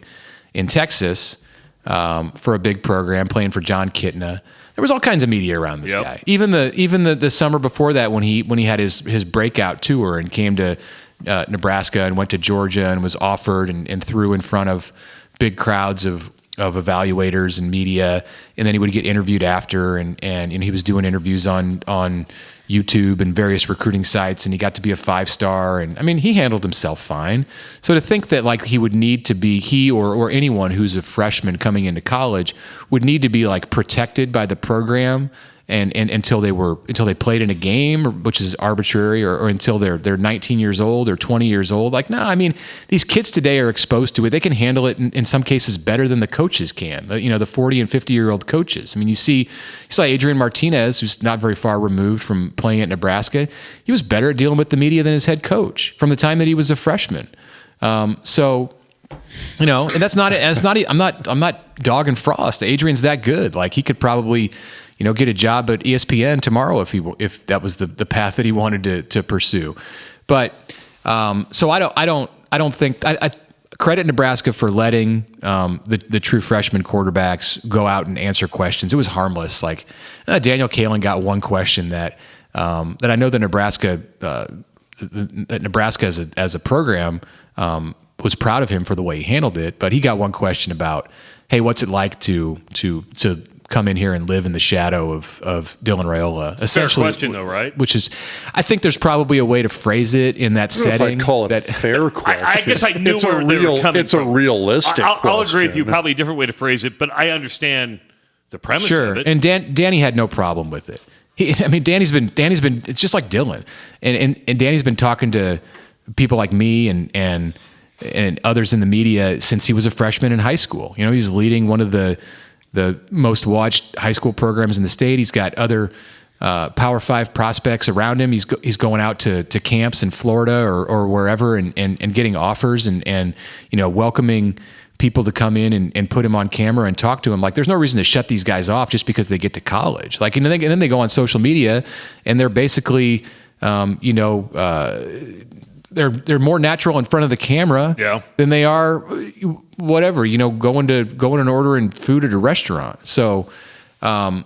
in Texas for a big program, playing for John Kitna, there was all kinds of media around this guy. Even the summer before that, when he had his breakout tour and came to Nebraska and went to Georgia and was offered and threw in front of big crowds of evaluators and media, and then he would get interviewed after, and he was doing interviews on YouTube and various recruiting sites, and he got to be a 5-star, and he handled himself fine. So to think that like he or anyone who's a freshman coming into college would need to be like protected by the program and until they played in a game, which is arbitrary, or until they're 19 years old or 20 years old. Like, no, these kids today are exposed to it. They can handle it in some cases better than the coaches can. The 40 and 50-year-old coaches. You saw Adrian Martinez, who's not very far removed from playing at Nebraska. He was better at dealing with the media than his head coach from the time that he was a freshman. And that's not. I'm not dogging Frost. Adrian's that good. Like, he could probably, get a job at ESPN tomorrow if that was the path that he wanted to pursue. But so I don't think I credit Nebraska for letting the true freshman quarterbacks go out and answer questions. It was harmless. Like, Daniel Kaelin got one question that I know that Nebraska as a program was proud of him for the way he handled it, but he got one question about, hey, what's it like to come in here and live in the shadow of Dylan Raiola? Essentially, fair question though, right? Which is, I think there's probably a way to phrase it in that setting. If I call it a fair question. I guess I knew where they were coming It's a from. realistic question. I'll agree with you. Probably a different way to phrase it, but I understand the premise of it. And Danny had no problem with it. Danny's been. It's just like Dylan, and Danny's been talking to people like me and others in the media since he was a freshman in high school. He's leading one of the most watched high school programs in the state. He's got other Power 5 prospects around him. He's going out to camps in Florida or wherever and getting offers and welcoming people to come in and put him on camera and talk to him. Like, there's no reason to shut these guys off just because they get to college. Like, and then they go on social media and they're basically, they're more natural in front of the camera than they are whatever, going and ordering food at a restaurant. So as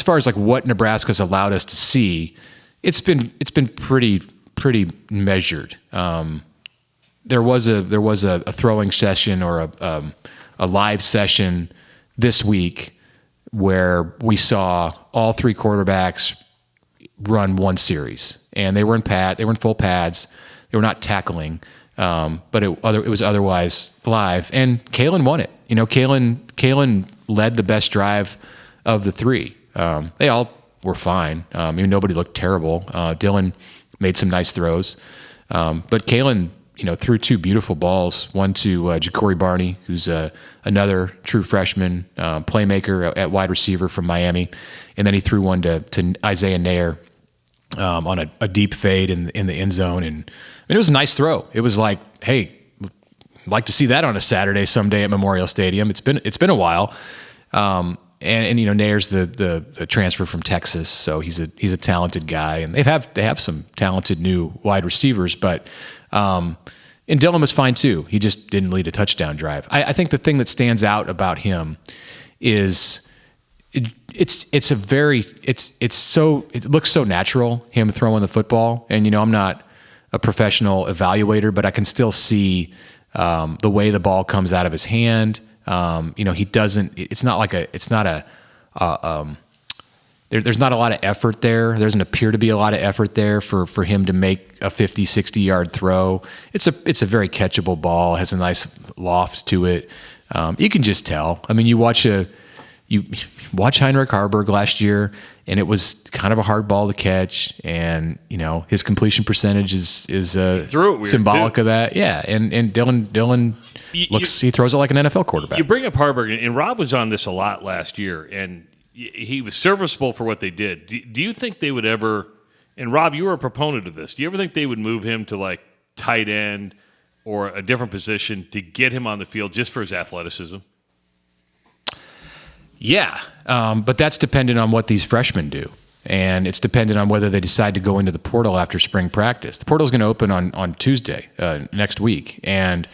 far as like what Nebraska's allowed us to see, it's been pretty measured. There was a throwing session or a live session this week where we saw all three quarterbacks run one series, and they were in full pads. They were not tackling, but it was otherwise live. And Kaelin won it. Kaelin led the best drive of the three. They all were fine. Nobody looked terrible. Dylan made some nice throws, but Kaelin, threw two beautiful balls. One to Ja'Cory Barney, who's another true freshman playmaker at wide receiver from Miami, and then he threw one to Isaiah Nair on a deep fade in the end zone, and it was a nice throw. It was like, hey, I'd like to see that on a Saturday someday at Memorial Stadium. It's been a while, and Nair's the transfer from Texas, so he's a talented guy, and they have some talented new wide receivers, but. And Dylan was fine too. He just didn't lead a touchdown drive. I think the thing that stands out about him is it looks so natural, him throwing the football. And I'm not a professional evaluator, but I can still see the way the ball comes out of his hand. He doesn't. It's not there's not a lot of effort there. There doesn't appear to be a lot of effort there for him to make a 50, 60-yard throw. It's a very catchable ball, has a nice loft to it. You can just tell. You watch Heinrich Haarberg last year, and it was kind of a hard ball to catch. And his completion percentage is threw it symbolic too. of that. Yeah, and Dylan he throws it like an NFL quarterback. You bring up Harburg, and Rob was on this a lot last year, and he was serviceable for what they did. Do you think they would ever? And Rob, you were a proponent of this. Do you ever think they would move him to like tight end or a different position to get him on the field just for his athleticism? Yeah, but that's dependent on what these freshmen do, and it's dependent on whether they decide to go into the portal after spring practice. The portal is going to open on Tuesday next week, and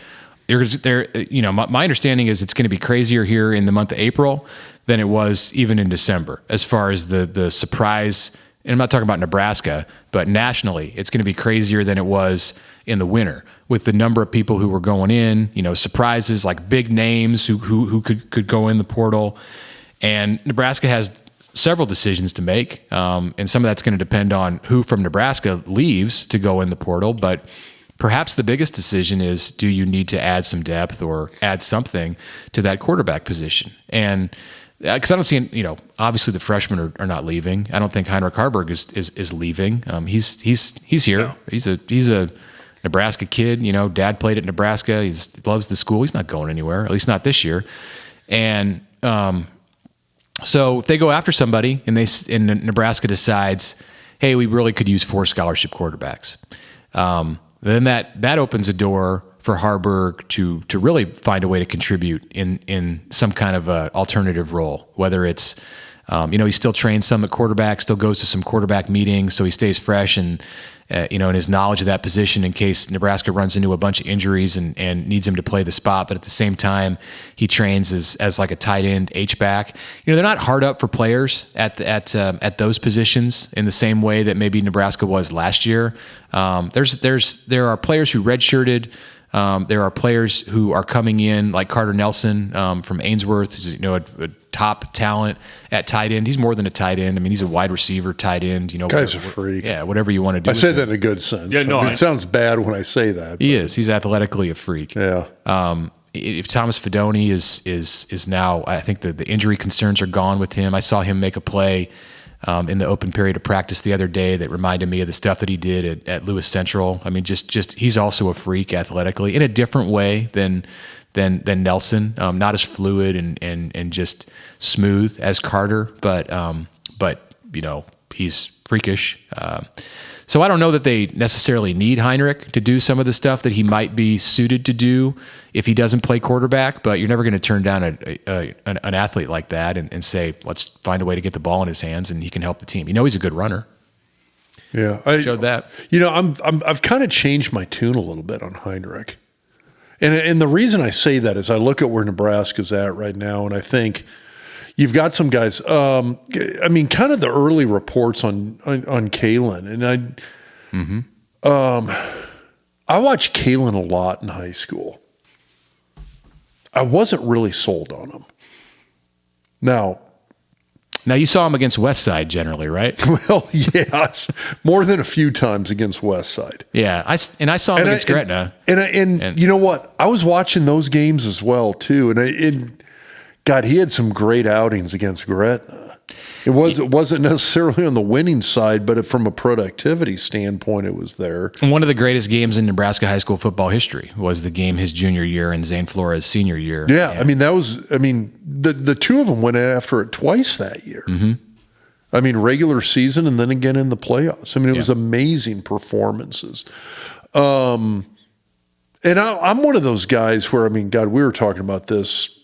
my understanding is it's going to be crazier here in the month of April than it was even in December, as far as the surprise. And I'm not talking about Nebraska, but nationally, it's going to be crazier than it was in the winter with the number of people who were going in. Surprises like big names who could go in the portal. And Nebraska has several decisions to make, and some of that's going to depend on who from Nebraska leaves to go in the portal. But perhaps the biggest decision is, do you need to add some depth or add something to that quarterback position? And because I don't see, obviously the freshmen are not leaving. I don't think Heinrich Harburg is leaving. He's here. No. He's a Nebraska kid. Dad played at Nebraska. He loves the school. He's not going anywhere, at least not this year. And so if they go after somebody and Nebraska decides, hey, we really could use 4 scholarship quarterbacks, then that opens a door for Harburg to really find a way to contribute in some kind of a alternative role, whether it's he still trains some at quarterback, still goes to some quarterback meetings, so he stays fresh and in his knowledge of that position in case Nebraska runs into a bunch of injuries and needs him to play the spot. But at the same time, he trains as like a tight end H-back. They're not hard up for players at those positions in the same way that maybe Nebraska was last year. There are players who redshirted. There are players who are coming in, like Carter Nelson from Ainsworth, who's a top talent at tight end. He's more than a tight end. I mean, he's a wide receiver, tight end. Guy's a freak. Yeah, whatever you want to do. I say that in a good sense. Yeah, no, it sounds bad when I say that. He is. He's athletically a freak. Yeah. If Thomas Fedoni is now, I think the injury concerns are gone with him. I saw him make a play in the open period of practice the other day that reminded me of the stuff that he did at Lewis Central. I mean, just he's also a freak athletically in a different way than Nelson. Not as fluid and just smooth as Carter, but he's freakish. So I don't know that they necessarily need Heinrich to do some of the stuff that he might be suited to do if he doesn't play quarterback, but you're never going to turn down an athlete like that and say, let's find a way to get the ball in his hands and he can help the team. He's a good runner. Yeah. I showed that. I've kind of changed my tune a little bit on Heinrich. And the reason I say that is I look at where Nebraska's at right now, and I think you've got some guys. Kind of the early reports on Kalen, and I watched Kalen a lot in high school. I wasn't really sold on him. Now you saw him against Westside generally, right? Well, yes, more than a few times against Westside. Yeah, I saw him against Gretna. And you know what? I was watching those games as well too, and God, he had some great outings against Gretna. It wasn't necessarily on the winning side, but from a productivity standpoint, it was there. And one of the greatest games in Nebraska high school football history was the game his junior year and Zane Flores' senior year. Yeah, the two of them went after it twice that year. Mm-hmm. Regular season and then again in the playoffs. It was amazing performances. And I'm one of those guys where, God, we were talking about this.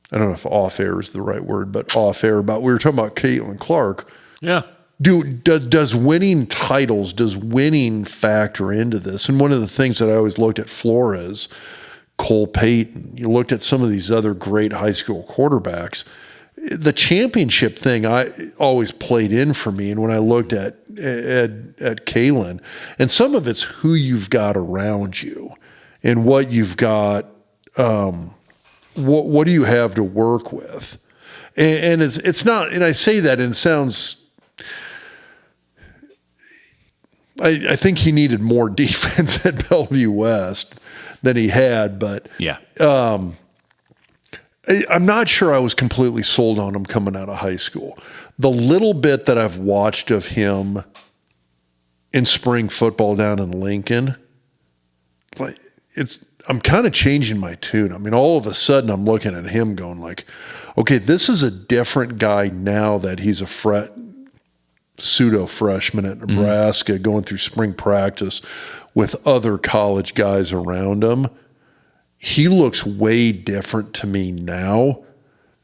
I don't know if off air is the right word, but off air we were talking about Caitlin Clark. Yeah. Does winning titles, does winning factor into this? And one of the things that I always looked at Flores, Cole Payton, you looked at some of these other great high school quarterbacks, the championship thing I always played in for me. And when I looked at Kalen, and some of it's who you've got around you and what you've got, what do you have to work with? And it's not, and I say that and it sounds, I think he needed more defense at Bellevue West than he had, but yeah. I'm not sure I was completely sold on him coming out of high school. The little bit that I've watched of him in spring football down in Lincoln, like I'm kind of changing my tune. I mean, all of a sudden I'm looking at him going like, okay, this is a different guy now that he's a pseudo freshman at Nebraska going through spring practice with other college guys around him. He looks way different to me now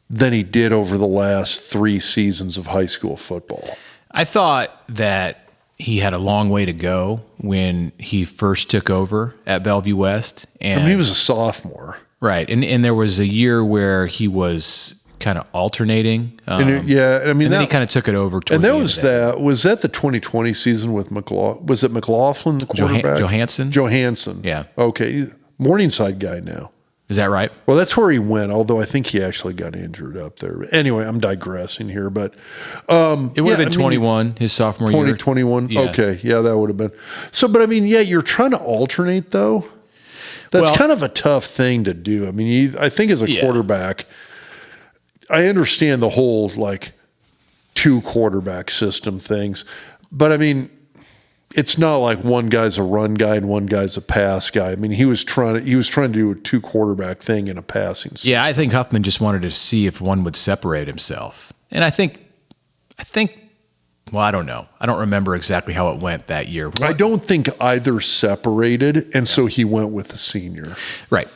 than he did over the last 3 seasons of high school football. I thought that he had a long way to go when he first took over at Bellevue West. And I mean, he was a sophomore. Right. And there was a year where he was kind of alternating. And then he kind of took it over. And was that the 2020 season with McLaughlin? Was it McLaughlin, the quarterback? Johansson. Yeah. Okay. Morningside guy now. Is that right? Well, that's where he went, although I think he actually got injured up there. Anyway, I'm digressing here, but it would have been 21, his sophomore year. 2021. Yeah. Okay. Yeah, that would have been. So, but I mean, yeah, you're trying to alternate though. That's kind of a tough thing to do. I mean, I think as a quarterback, I understand the whole like 2 quarterback system things, but I mean, it's not like one guy's a run guy and one guy's a pass guy. I mean, he was trying to do a 2 quarterback thing in a passing system. Yeah, I think Huffman just wanted to see if one would separate himself. And I think well, I don't know. I don't remember exactly how it went that year. I don't think either separated, and so he went with the senior. Right.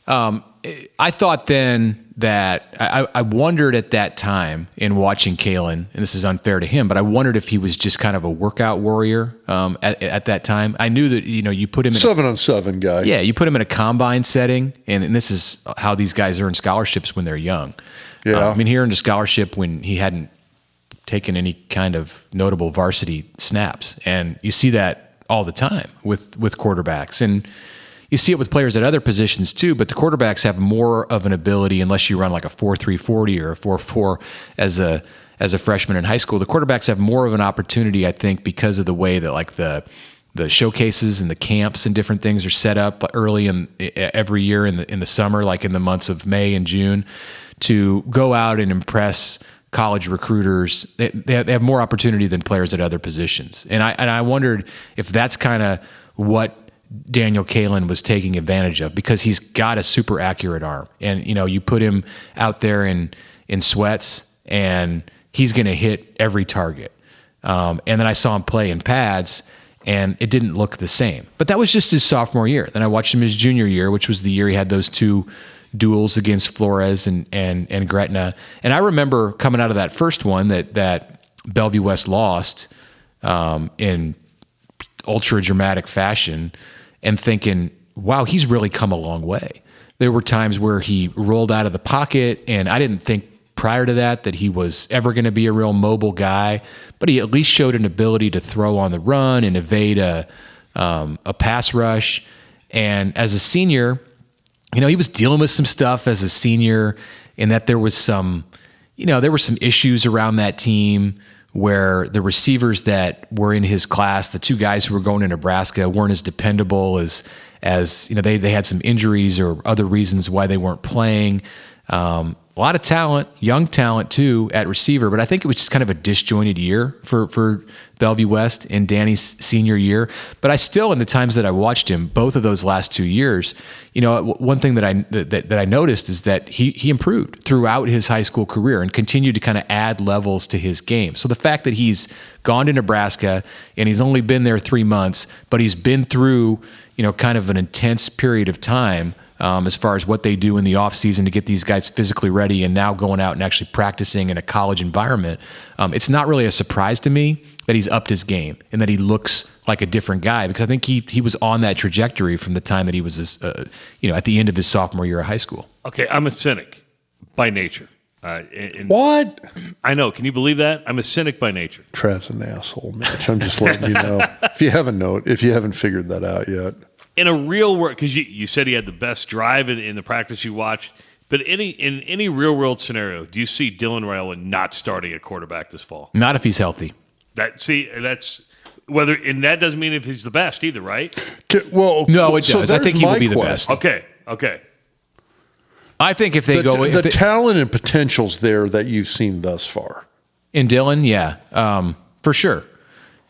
I thought then that I wondered at that time in watching Kalen, and this is unfair to him, but I wondered if he was just kind of a workout warrior at that time. I knew that, you put him in 7-on-7 guy. Yeah, you put him in a combine setting, and this is how these guys earn scholarships when they're young. Yeah. I mean, he earned a scholarship when he hadn't taken any kind of notable varsity snaps, and you see that all the time with quarterbacks. And you see it with players at other positions too, but the quarterbacks have more of an ability, unless you run like a 4.3 40 or a 4.4 as a freshman in high school. The quarterbacks have more of an opportunity, I think, because of the way that like the showcases and the camps and different things are set up early in every year in the summer, like in the months of May and June, to go out and impress college recruiters. They have more opportunity than players at other positions, and I wondered if that's kind of what Daniel Kalen was taking advantage of, because he's got a super accurate arm, and you put him out there in sweats and he's going to hit every target. And then I saw him play in pads and it didn't look the same, but that was just his sophomore year. Then I watched him his junior year, which was the year he had those 2 duels against Flores and Gretna. And I remember coming out of that first one that Bellevue West lost in ultra dramatic fashion, and thinking, wow, he's really come a long way. There were times where he rolled out of the pocket, and I didn't think prior to that he was ever going to be a real mobile guy, but he at least showed an ability to throw on the run and evade a pass rush. And as a senior, he was dealing with some stuff as a senior, in that there was some issues around that team where the receivers that were in his class, the 2 guys who were going to Nebraska, weren't as dependable as they had some injuries or other reasons why they weren't playing. A lot of talent, young talent too, at receiver, but I think it was just kind of a disjointed year for Bellevue West in Danny's senior year. But I still, in the times that I watched him, both of those last 2 years, one thing that I noticed is that he improved throughout his high school career and continued to kind of add levels to his game. So the fact that he's gone to Nebraska and he's only been there 3 months, but he's been through, kind of an intense period of time, as far as what they do in the offseason to get these guys physically ready, and now going out and actually practicing in a college environment, it's not really a surprise to me that he's upped his game and that he looks like a different guy, because I think he was on that trajectory from the time that he was, at the end of his sophomore year of high school. Okay, I'm a cynic by nature. What? I know. Can you believe that? I'm a cynic by nature. Trav's an asshole, Mitch. I'm just letting you know. If you haven't figured that out yet. In a real world, because you said he had the best drive in the practice you watched, but in any real world scenario, do you see Dylan Raiola not starting at quarterback this fall? Not if he's healthy. That's whether, and that doesn't mean if he's the best either, right? Well, no, it does. I think he will be the best. Okay. I think if they the talent and potential's there that you've seen thus far. In Dylan, yeah, for sure.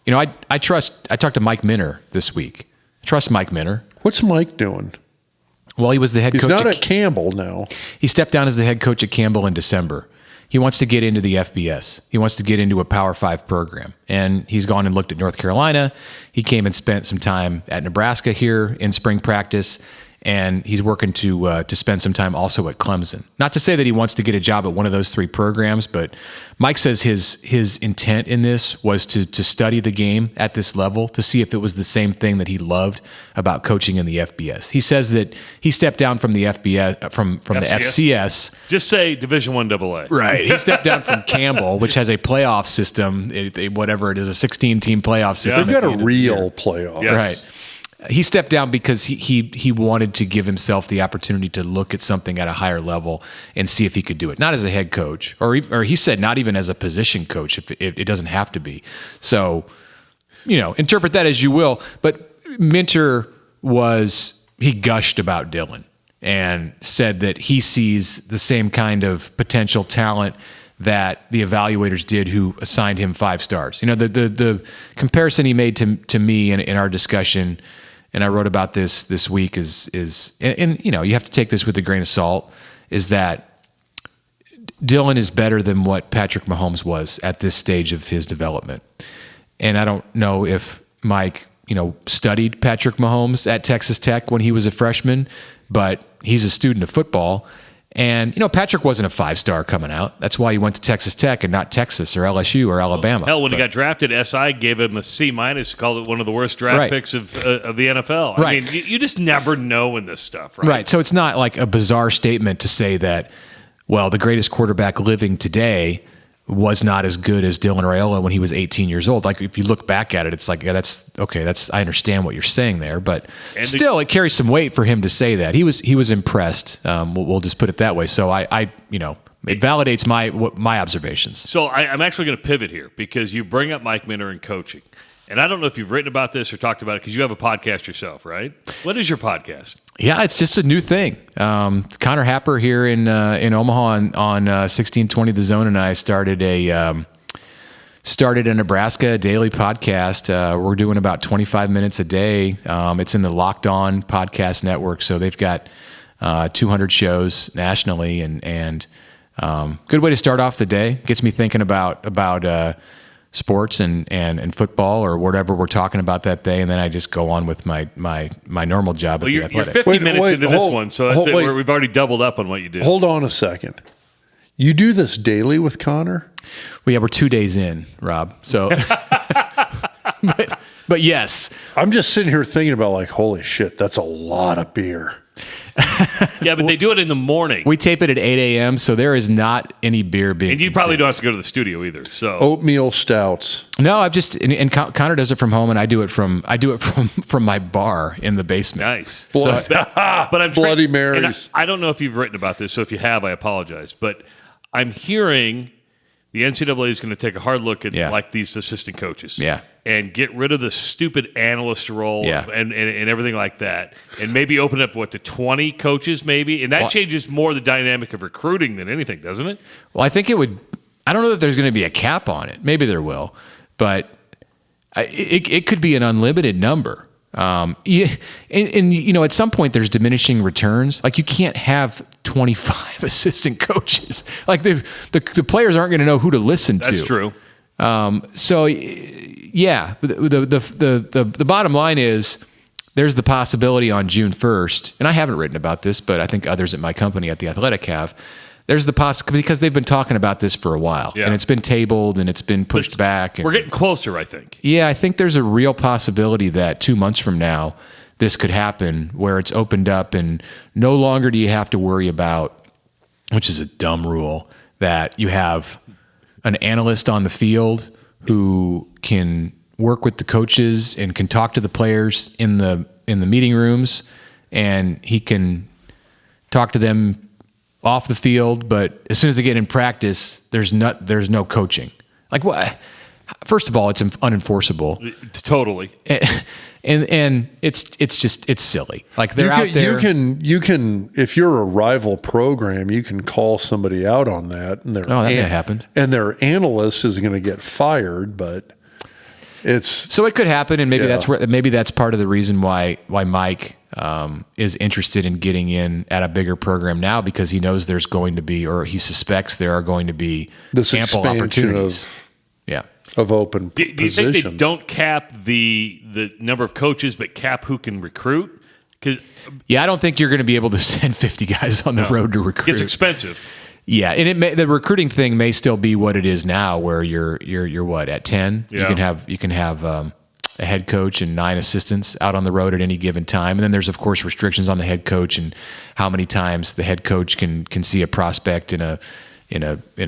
You know, I talked to Mike Minner this week. I trust Mike Minner. What's Mike doing? Well, he was the head coach. He's not at Campbell now. He stepped down as the head coach at Campbell in December. He wants to get into the FBS. He wants to get into a Power 5 program. And he's gone and looked at North Carolina. He came and spent some time at Nebraska here in spring practice. And he's working to spend some time also at Clemson. Not to say that he wants to get a job at one of those three programs, but Mike says his intent in this was to study the game at this level to see if it was the same thing that he loved about coaching in the FBS. He says that he stepped down from the FBS from the FCS. Just say Division I AA. Right. He stepped down from Campbell, which has a playoff system, whatever it is, a 16-team playoff system. They've got a real playoff. Yes. Right. He stepped down because he wanted to give himself the opportunity to look at something at a higher level and see if he could do it. Not as a head coach, or he said not even as a position coach, if it doesn't have to be. So, you know, interpret that as you will. But Minter he gushed about Dylan and said that he sees the same kind of potential talent that the evaluators did who assigned him 5 stars. You know, the comparison he made to me in our discussion, and I wrote about this week, is you know, you have to take this with a grain of salt, is that Dylan is better than what Patrick Mahomes was at this stage of his development. And I don't know if Mike, you know, studied Patrick Mahomes at Texas Tech when he was a freshman, but he's a student of football. And, you know, Patrick wasn't a 5-star coming out. That's why he went to Texas Tech and not Texas or LSU or Alabama. Hell, when he got drafted, SI gave him a C-, called it one of the worst draft picks of the NFL. I mean, you just never know in this stuff, right? Right. So it's not like a bizarre statement to say that, well, the greatest quarterback living today was not as good as Dylan Raiola when he was 18 years old. Like, if you look back at it, it's like, yeah, that's okay. I understand what you're saying there, but still, it carries some weight for him to say that. He was impressed. We'll just put it that way. So I you know, it validates my observations. So I'm actually going to pivot here because you bring up Mike Minner and coaching. And I don't know if you've written about this or talked about it because you have a podcast yourself, right? What is your podcast? Yeah, it's just a new thing. Connor Happer here in Omaha on 1620 The Zone and I started a Nebraska daily podcast. We're doing about 25 minutes a day. It's in the Locked On Podcast Network, so they've got 200 shows nationally, and good way to start off the day. Gets me thinking about sports and football or whatever we're talking about that day, and then I just go on with my normal job at the Athletic. You're 50 minutes into this one, so that's it. We've already doubled up on what you do. Hold on a second. You do this daily with Connor? Well, yeah, we're 2 days in, Rob. So, but yes. I'm just sitting here thinking about, like, holy shit, that's a lot of beer. Yeah, but they do it in the morning. We tape it at 8 a.m., so there is not any beer being And you probably don't have to go to the studio either. So oatmeal stouts. No, I've just and Connor does it from home, and I do it from my bar in the basement. Nice. But I'm Bloody Marys. I don't know if you've written about this, so if you have, I apologize. But I'm hearing the NCAA is going to take a hard look at like these assistant coaches. Yeah. And get rid of the stupid analyst role and everything like that. And maybe open up, to 20 coaches maybe? And that changes more the dynamic of recruiting than anything, doesn't it? Well, I think it would – I don't know that there's going to be a cap on it. Maybe there will. But it could be an unlimited number. And you know, at some point there's diminishing returns. Like, you can't have 25 assistant coaches. Like, the players aren't going to know who to listen to. That's true. So yeah, the bottom line is there's the possibility on June 1st, and I haven't written about this, but I think others at my company at The Athletic have. There's the possibility, because they've been talking about this for a while, and it's been tabled and it's been pushed back. And, we're getting closer, I think. Yeah, I think there's a real possibility that 2 months from now, this could happen where it's opened up and no longer do you have to worry about, which is a dumb rule, that you have an analyst on the field who can work with the coaches and can talk to the players in the meeting rooms, and he can talk to them off the field, but as soon as they get in practice, there's no coaching. Like, what? First of all, it's unenforceable. Totally. And it's silly. Like they're out there. You can if you're a rival program, you can call somebody out on that, and that may have happened. And their analyst is going to get fired, but so it could happen, and maybe that's part of the reason why Mike is interested in getting in at a bigger program now, because he knows there's going to be, or he suspects there are going to be ample opportunities. Of open positions. Do you think they don't cap the number of coaches, but cap who can recruit? I don't think you're going to be able to send 50 guys on the road to recruit. It's expensive. Yeah, and the recruiting thing may still be what it is now, where you're what, at 10? Yeah. You can have a head coach and 9 assistants out on the road at any given time, and then there's of course restrictions on the head coach and how many times the head coach can see a prospect in a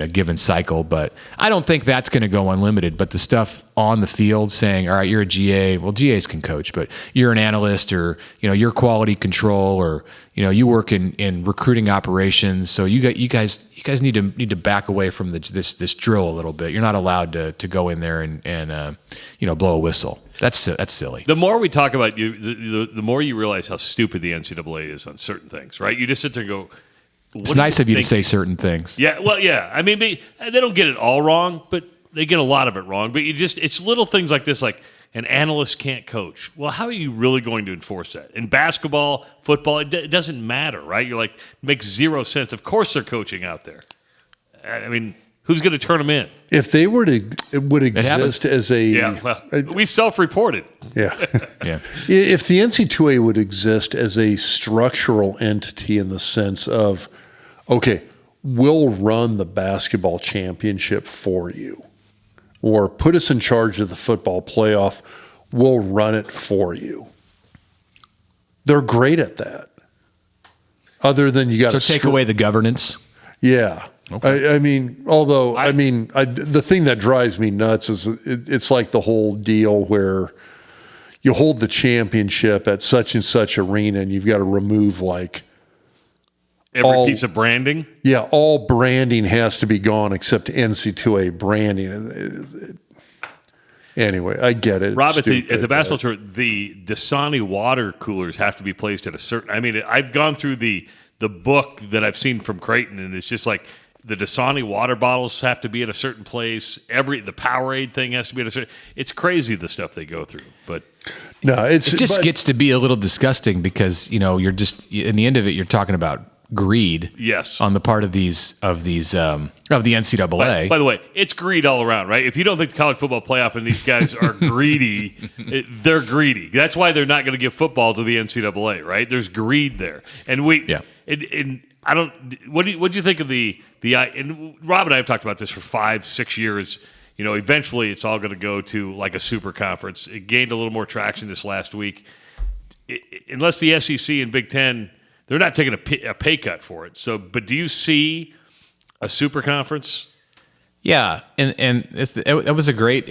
given cycle. But I don't think that's going to go unlimited. But the stuff on the field saying, all right, you're a GA. Well, GAs can coach, but you're an analyst, or you're quality control, or you work in recruiting operations. So you guys need to back away from this drill a little bit. You're not allowed to go in there and blow a whistle. That's silly. The more we talk about you, the more you realize how stupid the NCAA is on certain things. Right? You just sit there and go, it's nice of you to say certain things. Yeah, well, yeah. I mean, they don't get it all wrong, but they get a lot of it wrong. But it's little things like this, like an analyst can't coach. Well, how are you really going to enforce that? In basketball, football, it doesn't matter, right? You're like, it makes zero sense. Of course they're coaching out there. I mean, who's going to turn them in? If they were to, it would exist as a... Yeah, well, we self-reported. Yeah. Yeah. If the NC2A would exist as a structural entity in the sense of, okay, we'll run the basketball championship for you, or put us in charge of the football playoff, we'll run it for you. They're great at that. Other than you got to take away the governance. Yeah. Okay. I mean, although, the thing that drives me nuts is it's like the whole deal where you hold the championship at such and such arena and you've got to remove every piece of branding? Yeah, all branding has to be gone except NC2A branding. Anyway, I get it. Rob, at the basketball tour, the Dasani water coolers have to be placed at a certain... I mean, I've gone through the book that I've seen from Creighton, and it's just like the Dasani water bottles have to be at a certain place. The Powerade thing has to be at a certain... It's crazy the stuff they go through, but... No, it just gets to be a little disgusting because, you're just... In the end of it, you're talking about greed, yes, on the part of the NCAA. By the way, it's greed all around, right? If you don't think the college football playoff and these guys are greedy, they're greedy. That's why they're not going to give football to the NCAA, right? There's greed there, and I don't. What do you think of the? And Rob and I have talked about this for 5-6 years. Eventually it's all going to go to like a super conference. It gained a little more traction this last week. Unless the SEC and Big Ten. They're not taking a pay cut for it. So, but do you see a super conference? Yeah, and it was a great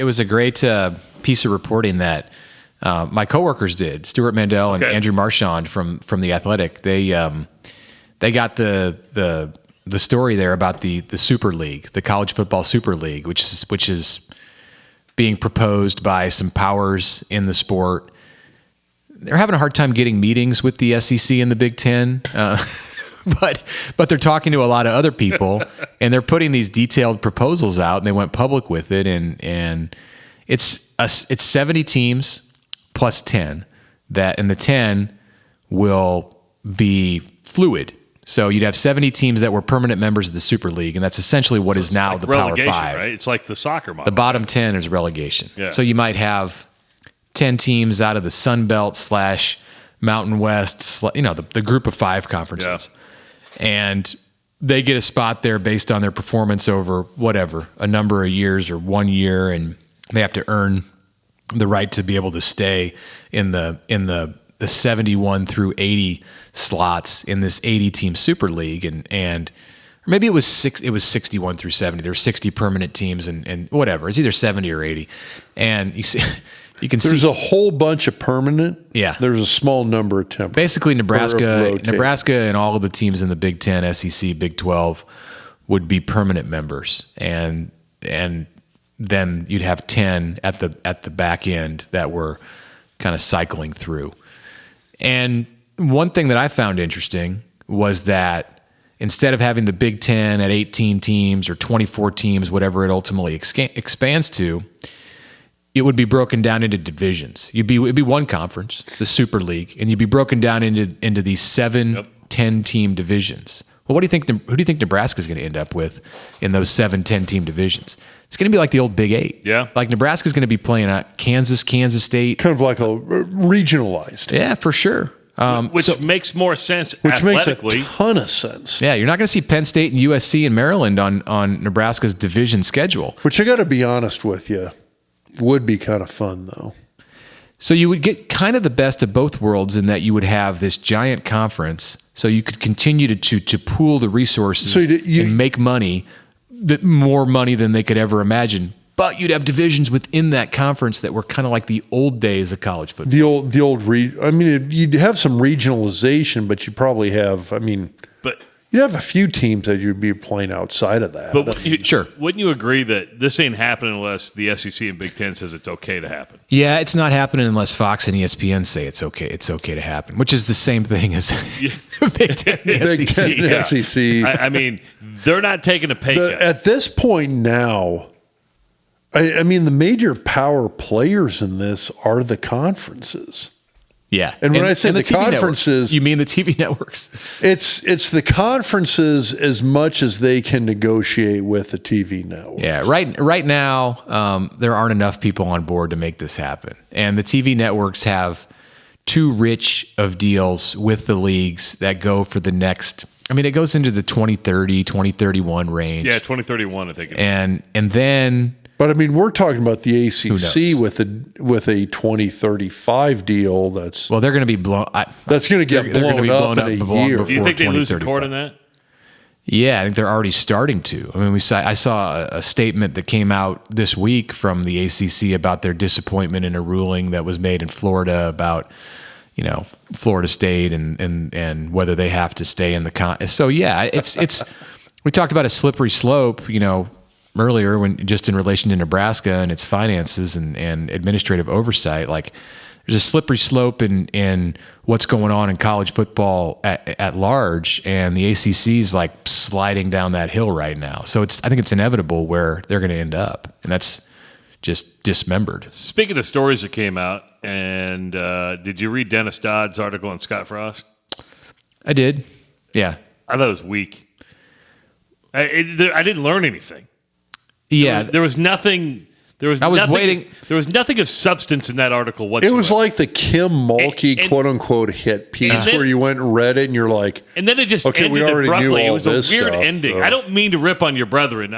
piece of reporting that my coworkers did. Stuart Mandel and Andrew Marchand from the Athletic. They got the story there about the Super League, the College Football Super League, which is being proposed by some powers in the sport. They're having a hard time getting meetings with the SEC and the Big Ten, but they're talking to a lot of other people, and they're putting these detailed proposals out, and they went public with it, and it's 70 teams plus 10 and the 10 will be fluid. So you'd have 70 teams that were permanent members of the Super League, and that's essentially what is now the Power 5. Right? It's like the soccer model. The bottom 10 is relegation. Yeah. So you might have 10 teams out of the Sun Belt / Mountain West, the group of 5 conferences. Yeah. And they get a spot there based on their performance over whatever, a number of years or 1 year, and they have to earn the right to be able to stay in the 71 through 80 slots in this 80-team Super League, and or maybe it was 61 through 70. There were 60 permanent teams and whatever. It's either 70 or 80. And there's a whole bunch of permanent. Yeah. There's a small number of temporary. Basically, Nebraska and all of the teams in the Big 10, SEC, Big 12 would be permanent members, and then you'd have 10 at the back end that were kind of cycling through. And one thing that I found interesting was that instead of having the Big Ten at 18 teams or 24 teams, whatever it ultimately expands to, it would be broken down into divisions. It'd be one conference, the Super League, and you'd be broken down into these 7 10-team divisions. Well, who do you think Nebraska's going to end up with in those 7 10-team divisions? It's going to be like the old Big 8. Yeah. Like Nebraska's going to be playing at Kansas State. Kind of like a regionalized. Yeah, for sure. Which makes more sense Which makes a athletically. ton of sense. Yeah, you're not going to see Penn State and USC and Maryland on Nebraska's division schedule. Which I got to be honest with you, would be kind of fun though. So you would get kind of the best of both worlds in that you would have this giant conference, so you could continue to pool the resources and make money, more money than they could ever imagine. But you'd have divisions within that conference that were kind of like the old days of college football. You'd have some regionalization, but you probably have, But you'd have a few teams that you'd be playing outside of that. But sure. Wouldn't you agree that this ain't happening unless the SEC and Big Ten says it's okay to happen? Yeah, it's not happening unless Fox and ESPN say it's okay. It's okay to happen, which is the same thing as Big Ten and SEC. Ten, SEC. They're not taking a pay cut. At this point now, the major power players in this are the conferences. Yeah. And when I say the conferences, networks. You mean the TV networks? It's the conferences as much as they can negotiate with the TV network. Yeah. Right now, there aren't enough people on board to make this happen. And the TV networks have too rich of deals with the leagues that go for the next, it goes into the 2030, 2031 range. Yeah, 2031, I think. And then... But we're talking about the ACC with a 2035 deal. They're going to be blown. That's going to get blown up in a year. Do you think they lose the court on that? Yeah, I think they're already starting to. I saw a statement that came out this week from the ACC about their disappointment in a ruling that was made in Florida about, Florida State and whether they have to stay in the So yeah, it's we talked about a slippery slope, earlier when just in relation to Nebraska and its finances and administrative oversight. Like there's a slippery slope in what's going on in college football at large, and the ACC is like sliding down that hill right now. So I think it's inevitable where they're going to end up, and that's just dismembered. Speaking of stories that came out, and did you read Dennis Dodd's article on Scott Frost? I did. Yeah. I thought it was weak. I didn't learn anything. Yeah, there was nothing. There was nothing of substance in that article whatsoever. It was like the Kim Mulkey quote unquote hit piece where you went and read it and you're like, and then it just okay, ended we already abruptly. knew all it was this a weird stuff, ending. so. I don't mean to rip on your brethren,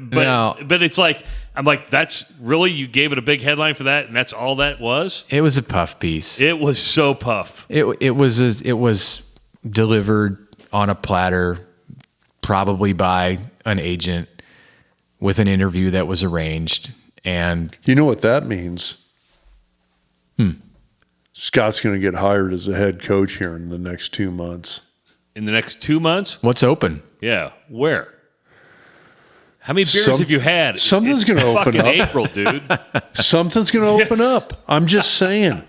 but it's like I'm like, that's really, you gave it a big headline for that, and that's all that was. It was a puff piece. It was so puff. It was delivered on a platter, probably by an agent, with an interview that was arranged. And you know what that means? Scott's going to get hired as a head coach here in the next 2 months. In the next 2 months? What's open? Yeah. Where? How many beers have you had? Something's going to open up. April, dude. Something's going to open up. I'm just saying.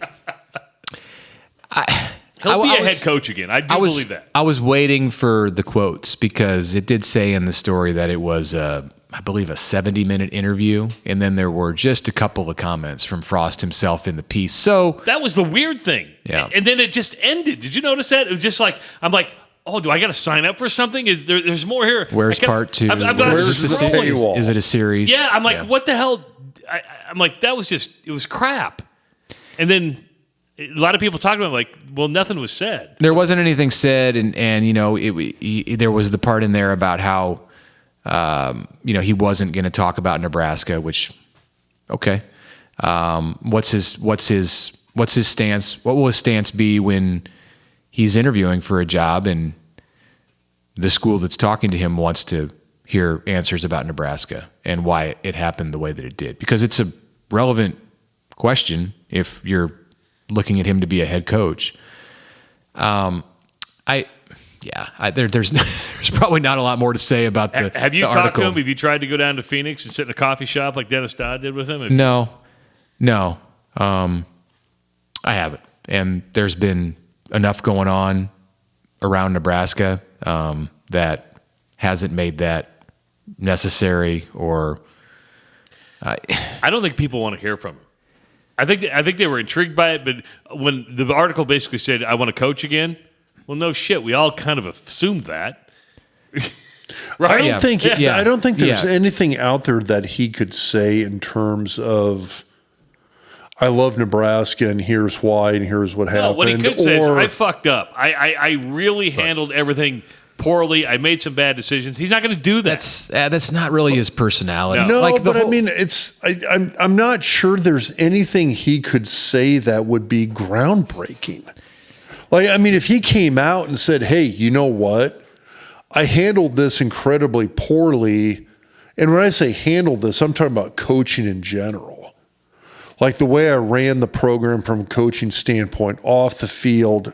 He'll be a head coach again. I believe that. I was waiting for the quotes because it did say in the story that it was, I believe, a 70-minute interview, and then there were just a couple of comments from Frost himself in the piece. So that was the weird thing. Yeah. And then it just ended. Did you notice that? It was just like, I'm like, oh, do I got to sign up for something? There's more here. Where's part two? Is it a series? Yeah, I'm like, what the hell? I'm like, that was just, it was crap. And then a lot of people talking about it, like, well, nothing was said. There wasn't anything said, and there was the part in there about how he wasn't going to talk about Nebraska, which, okay. What's his stance? What will his stance be when he's interviewing for a job and the school that's talking to him wants to hear answers about Nebraska and why it happened the way that it did? Because it's a relevant question if you're looking at him to be a head coach. There's probably not a lot more to say about the article. Have you talked to him? Have you tried to go down to Phoenix and sit in a coffee shop like Dennis Dodd did with him? No. I haven't. And there's been enough going on around Nebraska that hasn't made that necessary or... I don't think people want to hear from him. I think they were intrigued by it, but when the article basically said, I want to coach again, well, no shit. We all kind of assumed that. Right? I don't think there's anything out there that he could say in terms of, I love Nebraska and here's why and here's what happened. What he could say is, I fucked up. I really handled everything poorly. I made some bad decisions. He's not going to do that. That's not really his personality. No, I mean, I'm not sure there's anything he could say that would be groundbreaking. Like, I mean, if he came out and said, hey, you know what? I handled this incredibly poorly. And when I say handled this, I'm talking about coaching in general. Like the way I ran the program from a coaching standpoint, off the field,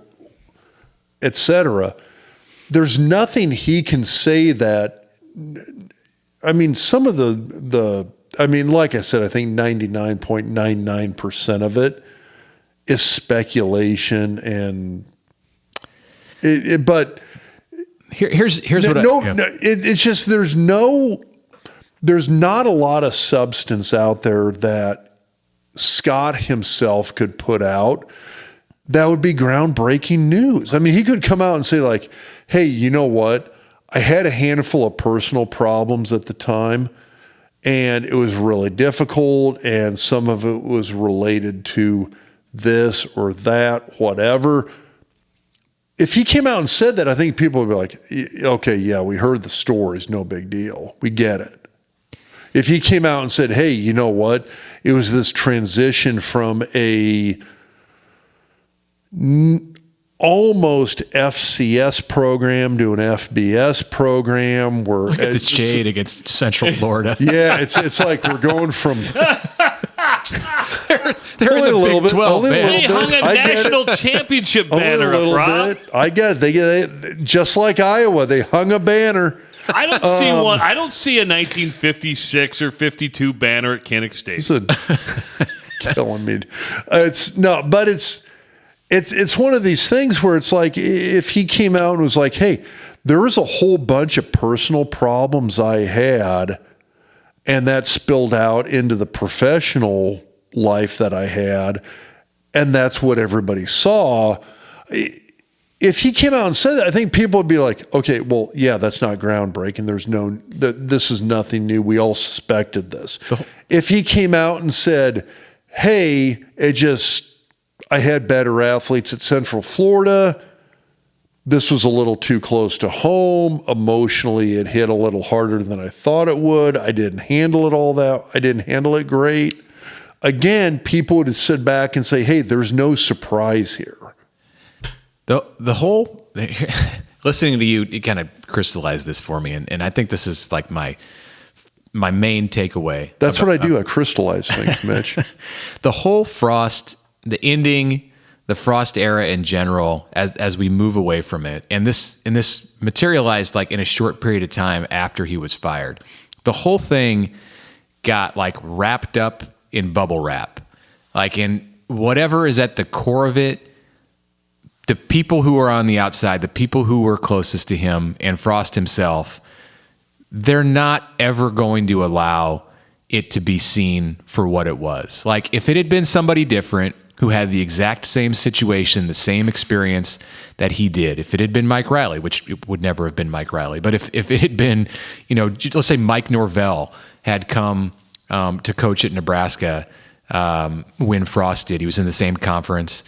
et cetera. There's nothing he can say that, I mean, some of I mean, like I said, I think 99.99% of it is speculation and but here's what it's just there's not a lot of substance out there that Scott himself could put out that would be groundbreaking news. I mean, he could come out and say like, hey, you know what? I had a handful of personal problems at the time and it was really difficult and some of it was related to this or that, whatever. If he came out and said that, I think people would be like, okay, yeah, we heard the stories, no big deal. We get it. If he came out and said, hey, you know what? It was this transition from a almost FCS program to an FBS program where look at this shade against Central Florida. Yeah, it's like we're going from they're in the Big 12, man. They hung a national championship banner up, Rob. I get it. They just like Iowa, they hung a banner. I don't see one. I don't see a 1956 or 52 banner at Kinnick Stadium. Killing me. It's one of these things where it's like if he came out and was like, hey, there was a whole bunch of personal problems I had, and that spilled out into the professional life that I had, and that's what everybody saw. If he came out and said that, I think people would be like, okay, well, yeah, that's not groundbreaking. This is nothing new. We all suspected this. If he came out and said, hey, I had better athletes at Central Florida. This was a little too close to home. Emotionally, it hit a little harder than I thought it would. I didn't handle it great. Again, people would sit back and say, hey, there's no surprise here. The whole listening to you, it kind of crystallized this for me, and I think this is like my main takeaway. That's what I do. I crystallize things, Mitch. The whole Frost, the ending, the Frost era in general, as we move away from it, and this materialized like in a short period of time after he was fired. The whole thing got like wrapped up in bubble wrap, like in whatever is at the core of it. The people who are on the outside, the people who were closest to him and Frost himself, they're not ever going to allow it to be seen for what it was. Like if it had been somebody different who had the exact same situation, the same experience that he did, if it had been Mike Riley, which it would never have been Mike Riley, but if it had been, let's say Mike Norvell had come to coach at Nebraska when Frost did, he was in the same conference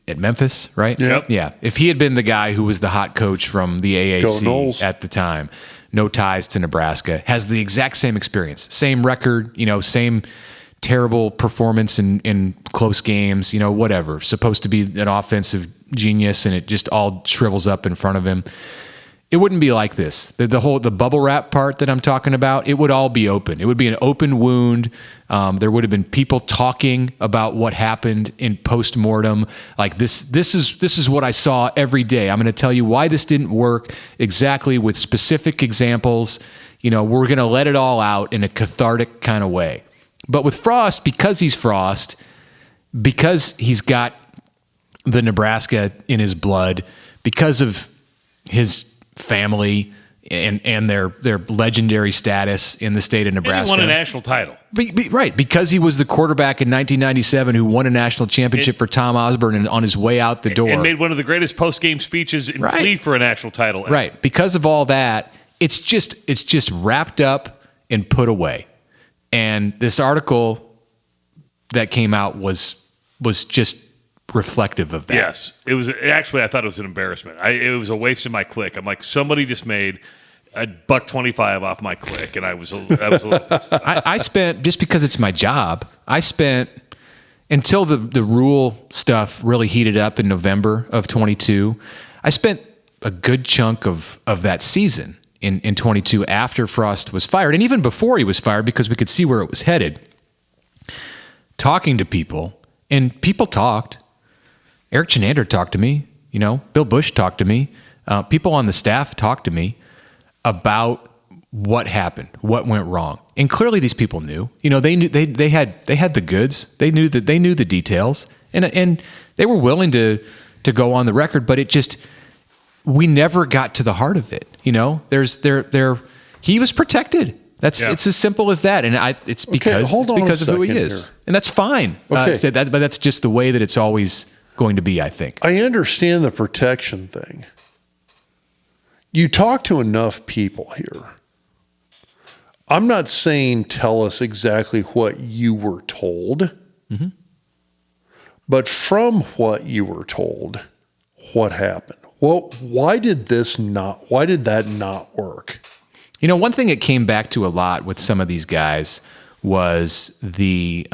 at Memphis, right? Yep. Yeah. If he had been the guy who was the hot coach from the AAC at the time, no ties to Nebraska, has the exact same experience, same record, same terrible performance in close games, whatever, supposed to be an offensive genius and it just all shrivels up in front of him. It wouldn't be like this. The bubble wrap part that I'm talking about, it would all be open. It would be an open wound. There would have been people talking about what happened in post-mortem. Like this is what I saw every day. I'm going to tell you why this didn't work exactly with specific examples. We're going to let it all out in a cathartic kind of way. But with Frost, because he's Frost, because he's got the Nebraska in his blood because of his family and their legendary status in the state of Nebraska. And he won a national title. Right, because he was the quarterback in 1997 who won a national championship for Tom Osborne and on his way out the door. And made one of the greatest post-game speeches in plea for a national title. Right, because of all that, it's just wrapped up and put away. And this article that came out was just reflective of that. Yes, it was. Actually, I thought it was an embarrassment. It was a waste of my click. I'm like, somebody just made $1.25 off my click, and I was a little. I spent, just because it's my job, I spent until the rule stuff really heated up in November of 22. I spent a good chunk of that season in 22 after Frost was fired, and even before he was fired, because we could see where it was headed, talking to people, and people talked. Eric Chenander talked to me, Bill Bush talked to me, people on the staff talked to me about what happened, what went wrong. And clearly these people knew. They knew they had the goods. They knew the details. And they were willing to go on the record, but we never got to the heart of it. He was protected. It's as simple as that. And it's because of who he is. Here. And that's fine. Okay. But that's just the way that it's always going to be, I think. I understand the protection thing. You talk to enough people here. I'm not saying tell us exactly what you were told, but from what you were told, what happened? Well, why did that not work? One thing that came back to a lot with some of these guys was the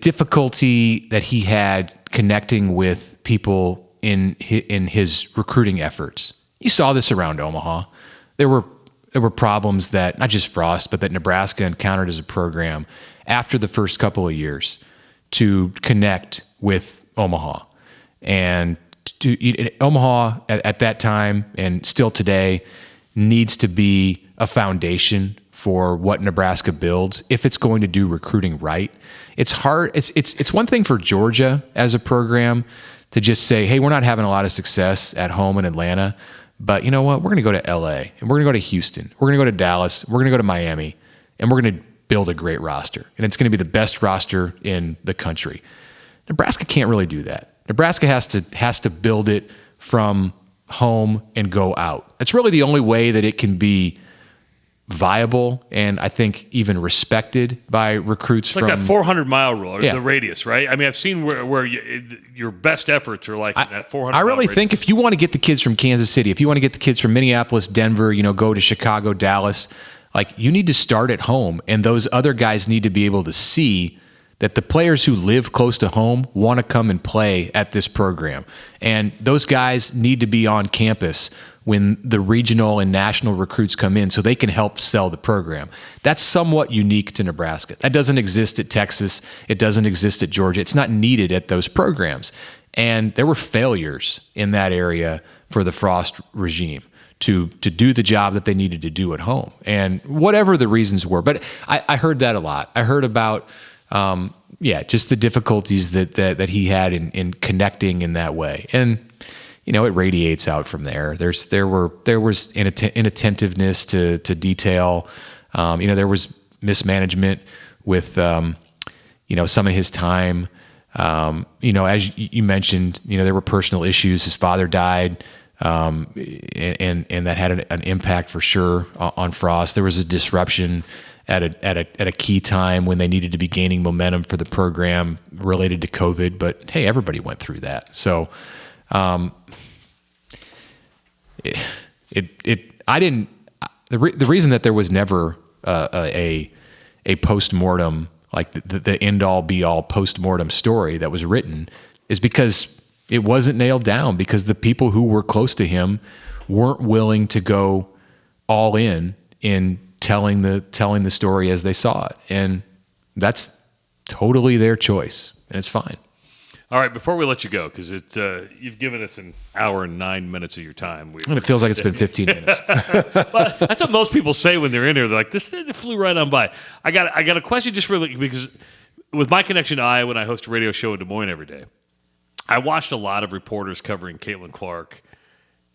difficulty that he had connecting with people in his recruiting efforts. You saw this around Omaha. There were problems that not just Frost, but that Nebraska encountered as a program after the first couple of years to connect with Omaha. And Omaha at that time and still today needs to be a foundation for what Nebraska builds if it's going to do recruiting right. It's hard. It's one thing for Georgia as a program to just say, hey, we're not having a lot of success at home in Atlanta, but you know what? We're going to go to LA and we're going to go to Houston. We're going to go to Dallas. We're going to go to Miami, and we're going to build a great roster. And it's going to be the best roster in the country. Nebraska can't really do that. Nebraska has to build it from home and go out. That's really the only way that it can be viable and I think even respected by recruits. It's like that 400-mile rule, or the radius, right? I mean, I've seen where your best efforts are like in that 400. I really think if you want to get the kids from Kansas City, if you want to get the kids from Minneapolis, Denver, go to Chicago, Dallas, like you need to start at home, and those other guys need to be able to see that the players who live close to home want to come and play at this program. And those guys need to be on campus when the regional and national recruits come in so they can help sell the program. That's somewhat unique to Nebraska. That doesn't exist at Texas. It doesn't exist at Georgia. It's not needed at those programs. And there were failures in that area for the Frost regime to do the job that they needed to do at home. And whatever the reasons were. But I heard that a lot. I heard about just the difficulties that he had in connecting in that way. And it radiates out from there. There was inattentiveness to detail. There was mismanagement with some of his time. As you mentioned, there were personal issues. His father died, and that had an impact for sure on Frost. There was a disruption at a key time when they needed to be gaining momentum for the program related to COVID. But hey, everybody went through that. So, the reason that there was never a postmortem, like the end all be all postmortem story that was written, is because it wasn't nailed down, because the people who were close to him weren't willing to go all in telling the story as they saw it. And that's totally their choice, and it's fine. All right, before we let you go, because you've given us an hour and 9 minutes of your time. And it feels like it's been 15 minutes. Well, that's what most people say when they're in here. They're like, this flew right on by. I got a question just really, because with my connection to Iowa, and I host a radio show in Des Moines every day, I watched a lot of reporters covering Caitlin Clark,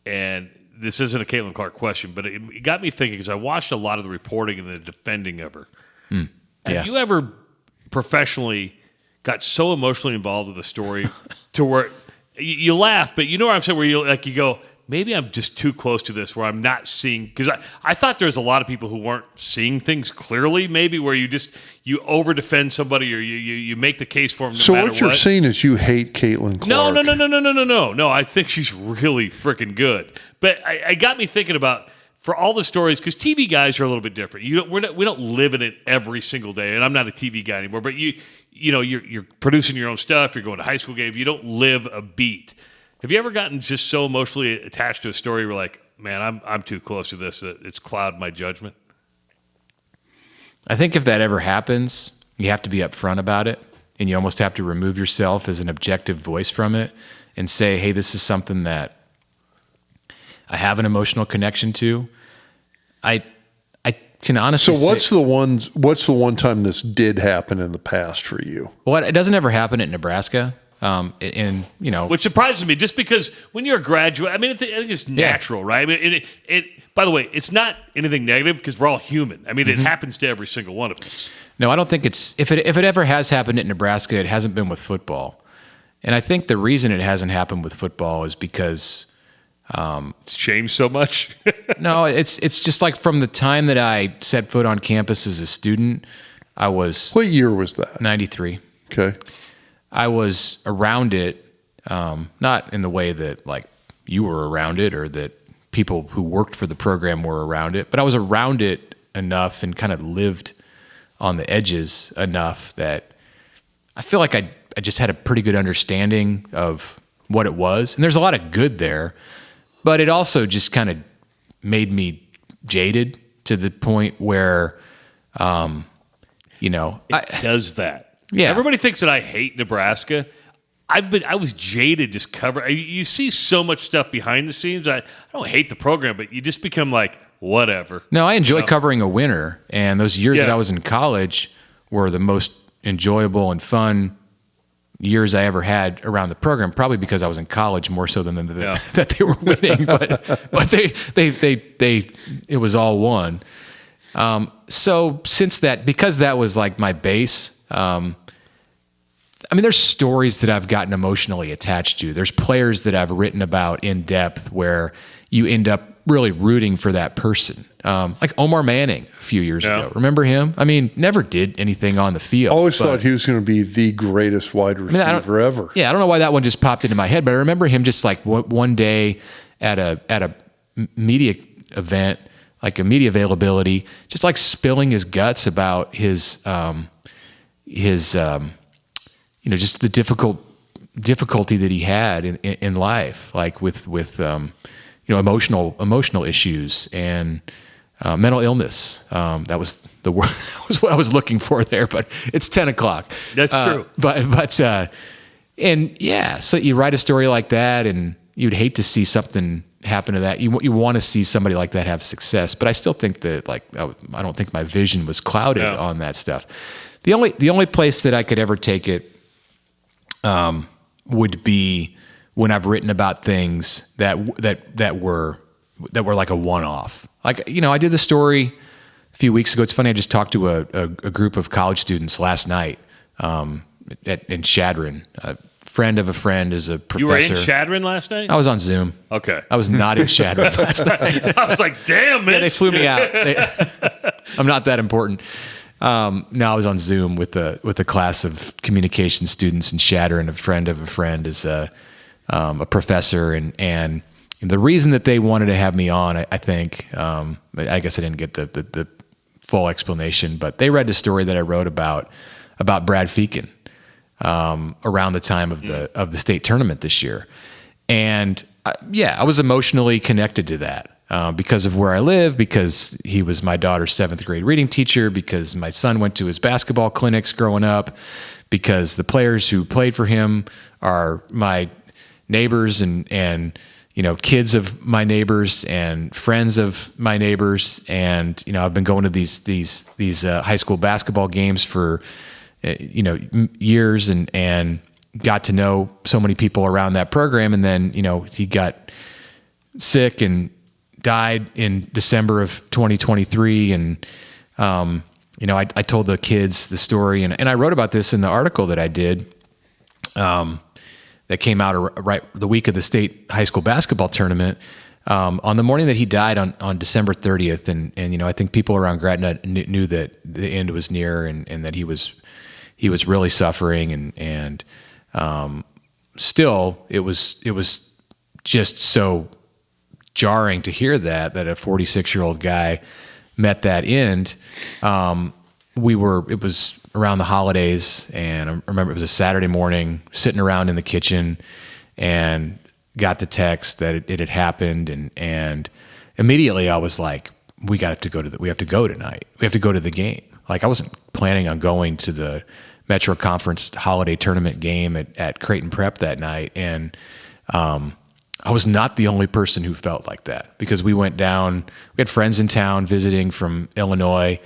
and this isn't a Caitlin Clark question, but it got me thinking because I watched a lot of the reporting and the defending of her. Yeah. Have you ever professionally got so emotionally involved with the story to where you laugh, but you know what I'm saying, where you go, maybe I'm just too close to this where I'm not seeing, because I thought there was a lot of people who weren't seeing things clearly, maybe where you over defend somebody or you make the case for them. So what you're saying is you hate Caitlin Clark. No. I think she's really freaking good. But I got me thinking about, for all the stories, because TV guys are a little bit different. We don't live in it every single day, and I'm not a TV guy anymore. But you're producing your own stuff. You're going to high school games. You don't live a beat. Have you ever gotten just so emotionally attached to a story where, like, man, I'm too close to this that it's clouded my judgment? I think if that ever happens, you have to be upfront about it, and you almost have to remove yourself as an objective voice from it and say, hey, this is something that I have an emotional connection to. I can honestly say, what's the one time this did happen in the past for you? Well, it doesn't ever happen at Nebraska. Which surprises me, just because when you're a graduate, I mean, I think it's natural, right? I mean, by the way, it's not anything negative because we're all human. I mean, it happens to every single one of us. No, I don't think if it ever has happened at Nebraska, it hasn't been with football. And I think the reason it hasn't happened with football is because it's changed so much. No, it's just like from the time that I set foot on campus as a student, I was. What year was that? 93. Okay. I was around it, not in the way that like you were around it or that people who worked for the program were around it, but I was around it enough and kind of lived on the edges enough that I feel like I just had a pretty good understanding of what it was. And there's a lot of good there, but it also just kind of made me jaded to the point where, it does that. Yeah. Everybody thinks that I hate Nebraska. I was jaded just covering. You see so much stuff behind the scenes. I don't hate the program, but you just become like, whatever. No, I enjoy covering a winner, and those years that I was in college were the most enjoyable and fun years I ever had around the program. Probably because I was in college more so than that they were winning, but they it was all one. So since that, because that was like my base. I mean, there's stories that I've gotten emotionally attached to. There's players that I've written about in depth where you end up really rooting for that person. Like Omar Manning a few years ago. Remember him? I mean, never did anything on the field. Always thought he was going to be the greatest wide receiver ever. Yeah, I don't know why that one just popped into my head, but I remember him just like one day at a media event, like a media availability, just like spilling his guts about his just the difficulty that he had in life, like with emotional issues and mental illness. That was the word. That was what I was looking for there. But it's 10:00. That's true. So you write a story like that, and you'd hate to see something happen to that. You want to see somebody like that have success, but I still think that I don't think my vision was clouded on that stuff. The only place that I could ever take it would be when I've written about things that were like a one-off. Like, I did the story a few weeks ago. It's funny. I just talked to a group of college students last night in Chadron. A friend of a friend is a professor. You were in Chadron last night? I was on Zoom. Okay. I was not in Chadron last night. I was like, damn, man. Yeah, they flew me out. I'm not that important. No, I was on Zoom with a class of communication students in Chadron. A friend of a friend is a professor, and the reason that they wanted to have me on, I think, I guess I didn't get the full explanation, but they read the story that I wrote about Brad Feakin around the time of the state tournament this year, and I was emotionally connected to that. Because of where I live, because he was my daughter's 7th grade reading teacher, because my son went to his basketball clinics growing up, because the players who played for him are my neighbors and kids of my neighbors and friends of my neighbors. And, I've been going to these high school basketball games for, years. And got to know so many people around that program. And then, he got sick and died in December of 2023. And, I told the kids the story, and I wrote about this in the article that I did, that came out right the week of the state high school basketball tournament, on the morning that he died on December 30th. And I think people around Gretna knew that the end was near, and that he was really suffering, and still it was just so jarring to hear that a 46-year-old guy met that end. It was around the holidays, and I remember it was a Saturday morning, sitting around in the kitchen, and got the text that it had happened, and immediately I was like, we have to go tonight. We have to go to the game. Like, I wasn't planning on going to the Metro Conference holiday tournament game at Creighton Prep that night, and I was not the only person who felt like that, because we went down. We had friends in town visiting from Illinois,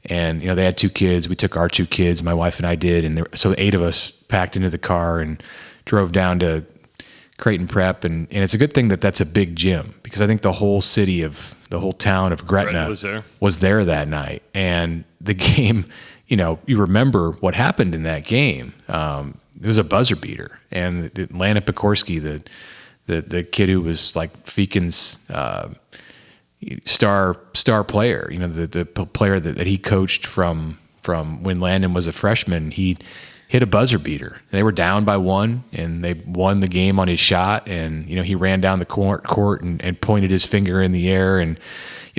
and they had 2 kids. We took our 2 kids, my wife and I did, and so the 8 of us packed into the car and drove down to Creighton Prep, and it's a good thing that that's a big gym, because I think the whole town of Gretna was there that night. And the game, you remember what happened in that game. It was a buzzer beater, and Landon Pekorski, the kid who was like Feakin's star player, the player that he coached from when Landon was a freshman, he hit a buzzer beater. They were down by 1, and they won the game on his shot. And he ran down the court and pointed his finger in the air. And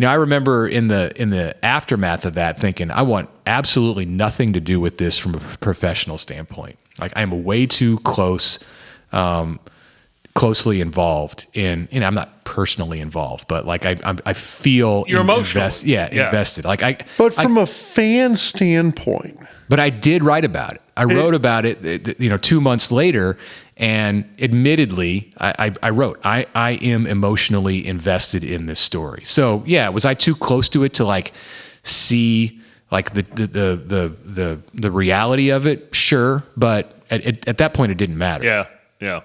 I remember in the aftermath of that thinking, I want absolutely nothing to do with this from a professional standpoint. Like, I'm way too closely involved in, I'm not personally involved, but like I feel you're emotional. Invested. But from a fan standpoint. But I did write about it. I wrote about it, 2 months later, and admittedly, I wrote, I am emotionally invested in this story. So yeah, was I too close to it to like see like the reality of it? Sure, but at that point, it didn't matter. Yeah.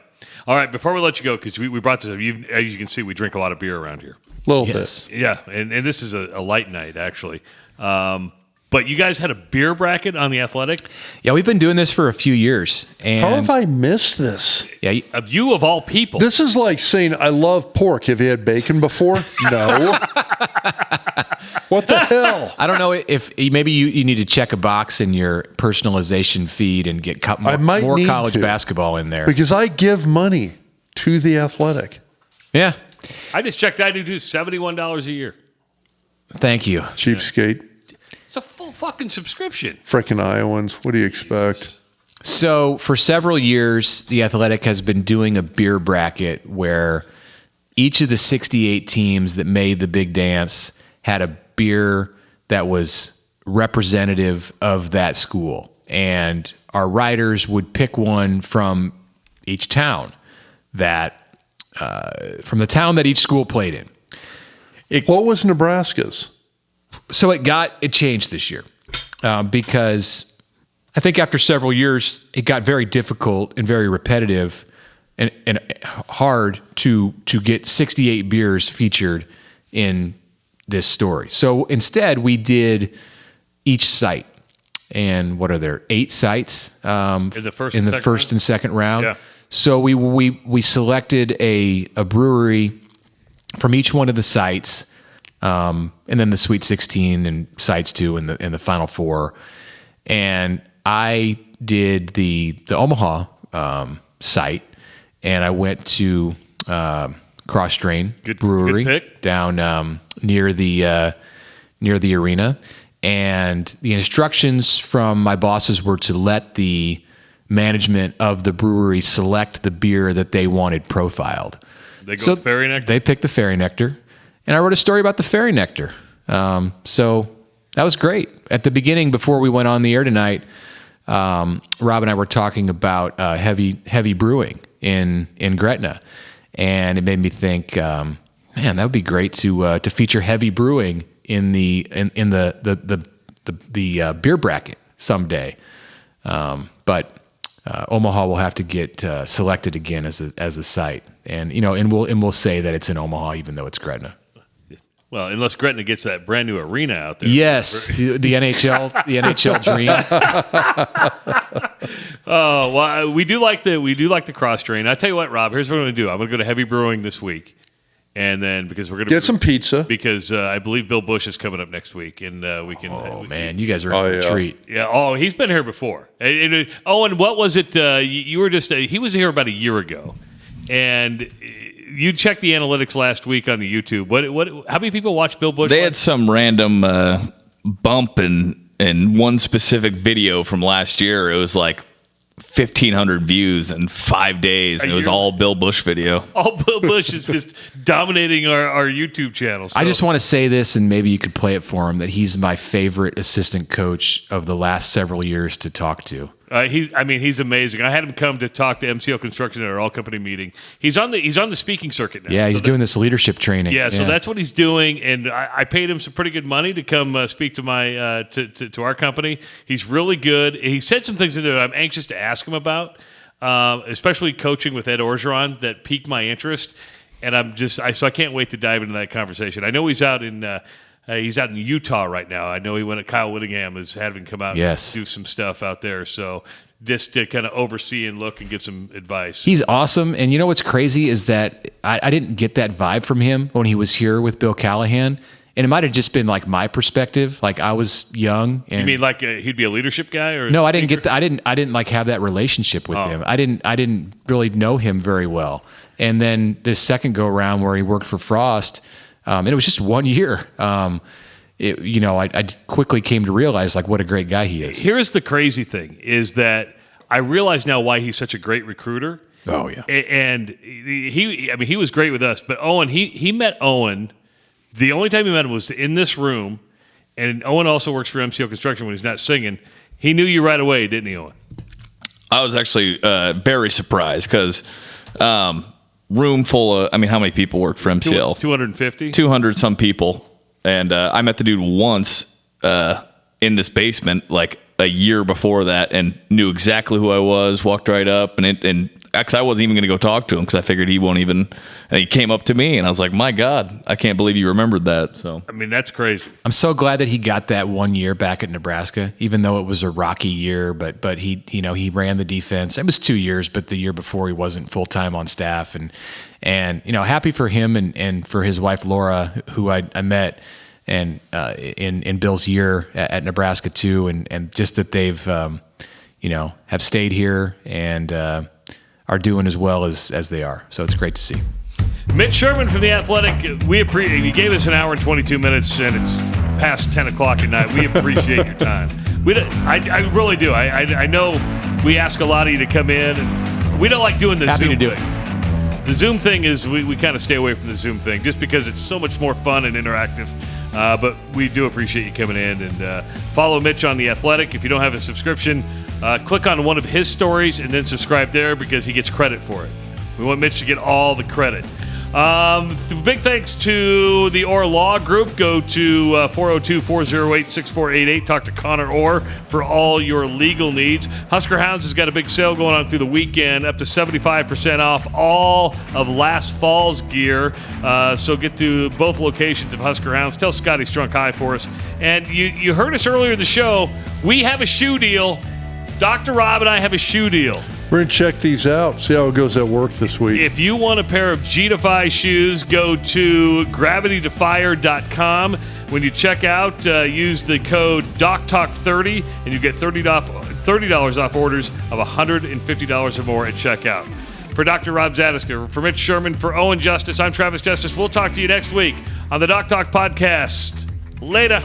All right, before we let you go, because we brought this up, as you can see, we drink a lot of beer around here. A little bit. Yeah, and this is a light night, actually. But you guys had a beer bracket on The Athletic? Yeah, we've been doing this for a few years. And how have I missed this? Yeah, of you of all people. This is like saying, I love pork. Have you had bacon before? No. What the hell? I don't know if maybe you need to check a box in your personalization feed and get more college basketball in there. Because I give money to The Athletic. Yeah. I just checked. I do $71 a year. Thank you. Cheapskate. It's a full fucking subscription. Frickin' Iowans. What do you expect? So for several years, The Athletic has been doing a beer bracket where each of the 68 teams that made the big dance had a beer that was representative of that school. And our writers would pick one from each town from the town that each school played in. What was Nebraska's? So it changed this year because I think after several years, it got very difficult and very repetitive and hard to get 68 beers featured in this story. So instead, we did each site. And what are there? 8 sites in the first and second round. Yeah. So we selected a brewery from each one of the sites. And then the Sweet 16 and sites 2 and the Final 4. And I did the Omaha site, and I went to Cross Drain Brewery down near the arena. And the instructions from my bosses were to let the management of the brewery select the beer that they wanted profiled. They go Fairy Nectar? They picked the Fairy Nectar. And I wrote a story about the Fairy Nectar. So that was great. At the beginning, before we went on the air tonight, Rob and I were talking about heavy brewing in Gretna. And it made me think, man, that would be great to feature heavy brewing in the beer bracket someday. But Omaha will have to get selected again as a site, and we'll say that it's in Omaha even though it's Gretna. Well, unless Gretna gets that brand new arena out there. Yes, the NHL dream. Oh, well, we do like the cross train. I tell you what, Rob. Here's what I'm going to do. I'm going to go to Heavy Brewing this week, and then because we're going to get some pizza because I believe Bill Bush is coming up next week, and we can. Oh man, you guys are in for a treat. Yeah. Oh, he's been here before. And what was it? You were just he was here about a year ago, and. You checked the analytics last week on the YouTube. What? How many people watched Bill Bush? They had some random bump in one specific video from last year. It was like 1,500 views in 5 days, and it was all Bill Bush video. All Bill Bush is just dominating our YouTube channel. So. I just want to say this, and maybe you could play it for him, that he's my favorite assistant coach of the last several years to talk to. He's amazing. I had him come to talk to MCL Construction at our all-company meeting. He's on the speaking circuit now. Yeah, he's doing this leadership training. Yeah, so that's what he's doing, and I paid him some pretty good money to come speak to my to our company. He's really good. He said some things in there that I'm anxious to ask him about, especially coaching with Ed Orgeron that piqued my interest, and I can't wait to dive into that conversation. I know he's out in Utah right now. I know he went at Kyle Whittingham is having come out and do some stuff out there. So just to kind of oversee and look and give some advice. He's awesome. And you know what's crazy is that I didn't get that vibe from him when he was here with Bill Callahan. And it might have just been like my perspective. Like I was young. And you mean like he'd be a leadership guy? Or no, I didn't get. I didn't like have that relationship with him. I didn't really know him very well. And then this second go around where he worked for Frost. And it was just 1 year. I quickly came to realize like what a great guy he is. Here's the crazy thing is that I realize now why he's such a great recruiter. Oh yeah. And he was great with us, but Owen, he met Owen. The only time he met him was in this room, and Owen also works for MCL Construction when he's not singing. He knew you right away, didn't he, Owen? I was actually very surprised because room full of, how many people work for MCL? 250? 200 some people. And I met the dude once in this basement like a year before that and knew exactly who I was, walked right up. And actually, I wasn't even going to go talk to him because I figured he won't even. And he came up to me and I was like, my God, I can't believe you remembered that. So that's crazy. I'm so glad that he got that 1 year back at Nebraska, even though it was a rocky year. But he ran the defense. It was 2 years, but the year before he wasn't full time on staff. And happy for him and for his wife Laura, who I met and in Bill's year at Nebraska too, and just that they've have stayed here and are doing as well as they are. So it's great to see. Mitch Sherman from The Athletic, we appreciate. You gave us an hour and 22 minutes, and it's past 10 o'clock at night. We appreciate your time. I really do. I know we ask a lot of you to come in, and we don't like doing the Happy Zoom to do thing. it. The Zoom thing is we kind of stay away from the Zoom thing just because it's so much more fun and interactive. But we do appreciate you coming in, and follow Mitch on The Athletic. If you don't have a subscription, click on one of his stories and then subscribe there because he gets credit for it. We want Mitch to get all the credit. Big thanks to the Orr Law Group. Go to 402-408-6488. Talk to Connor Orr for all your legal needs. Husker Hounds has got a big sale going on through the weekend, up to 75% off all of last fall's gear. So get to both locations of Husker Hounds. Tell Scotty Strunk hi for us. And you heard us earlier in the show. We have a shoe deal. Dr. Rob and I have a shoe deal. We're going to check these out, see how it goes at work this week. If you want a pair of G-Defy shoes, go to gravitydefier.com. When you check out, use the code DocTalk30, and you get $30 off orders of $150 or more at checkout. For Dr. Rob Zadisker, for Mitch Sherman, for Owen Justice, I'm Travis Justice. We'll talk to you next week on the Doc Talk Podcast. Later.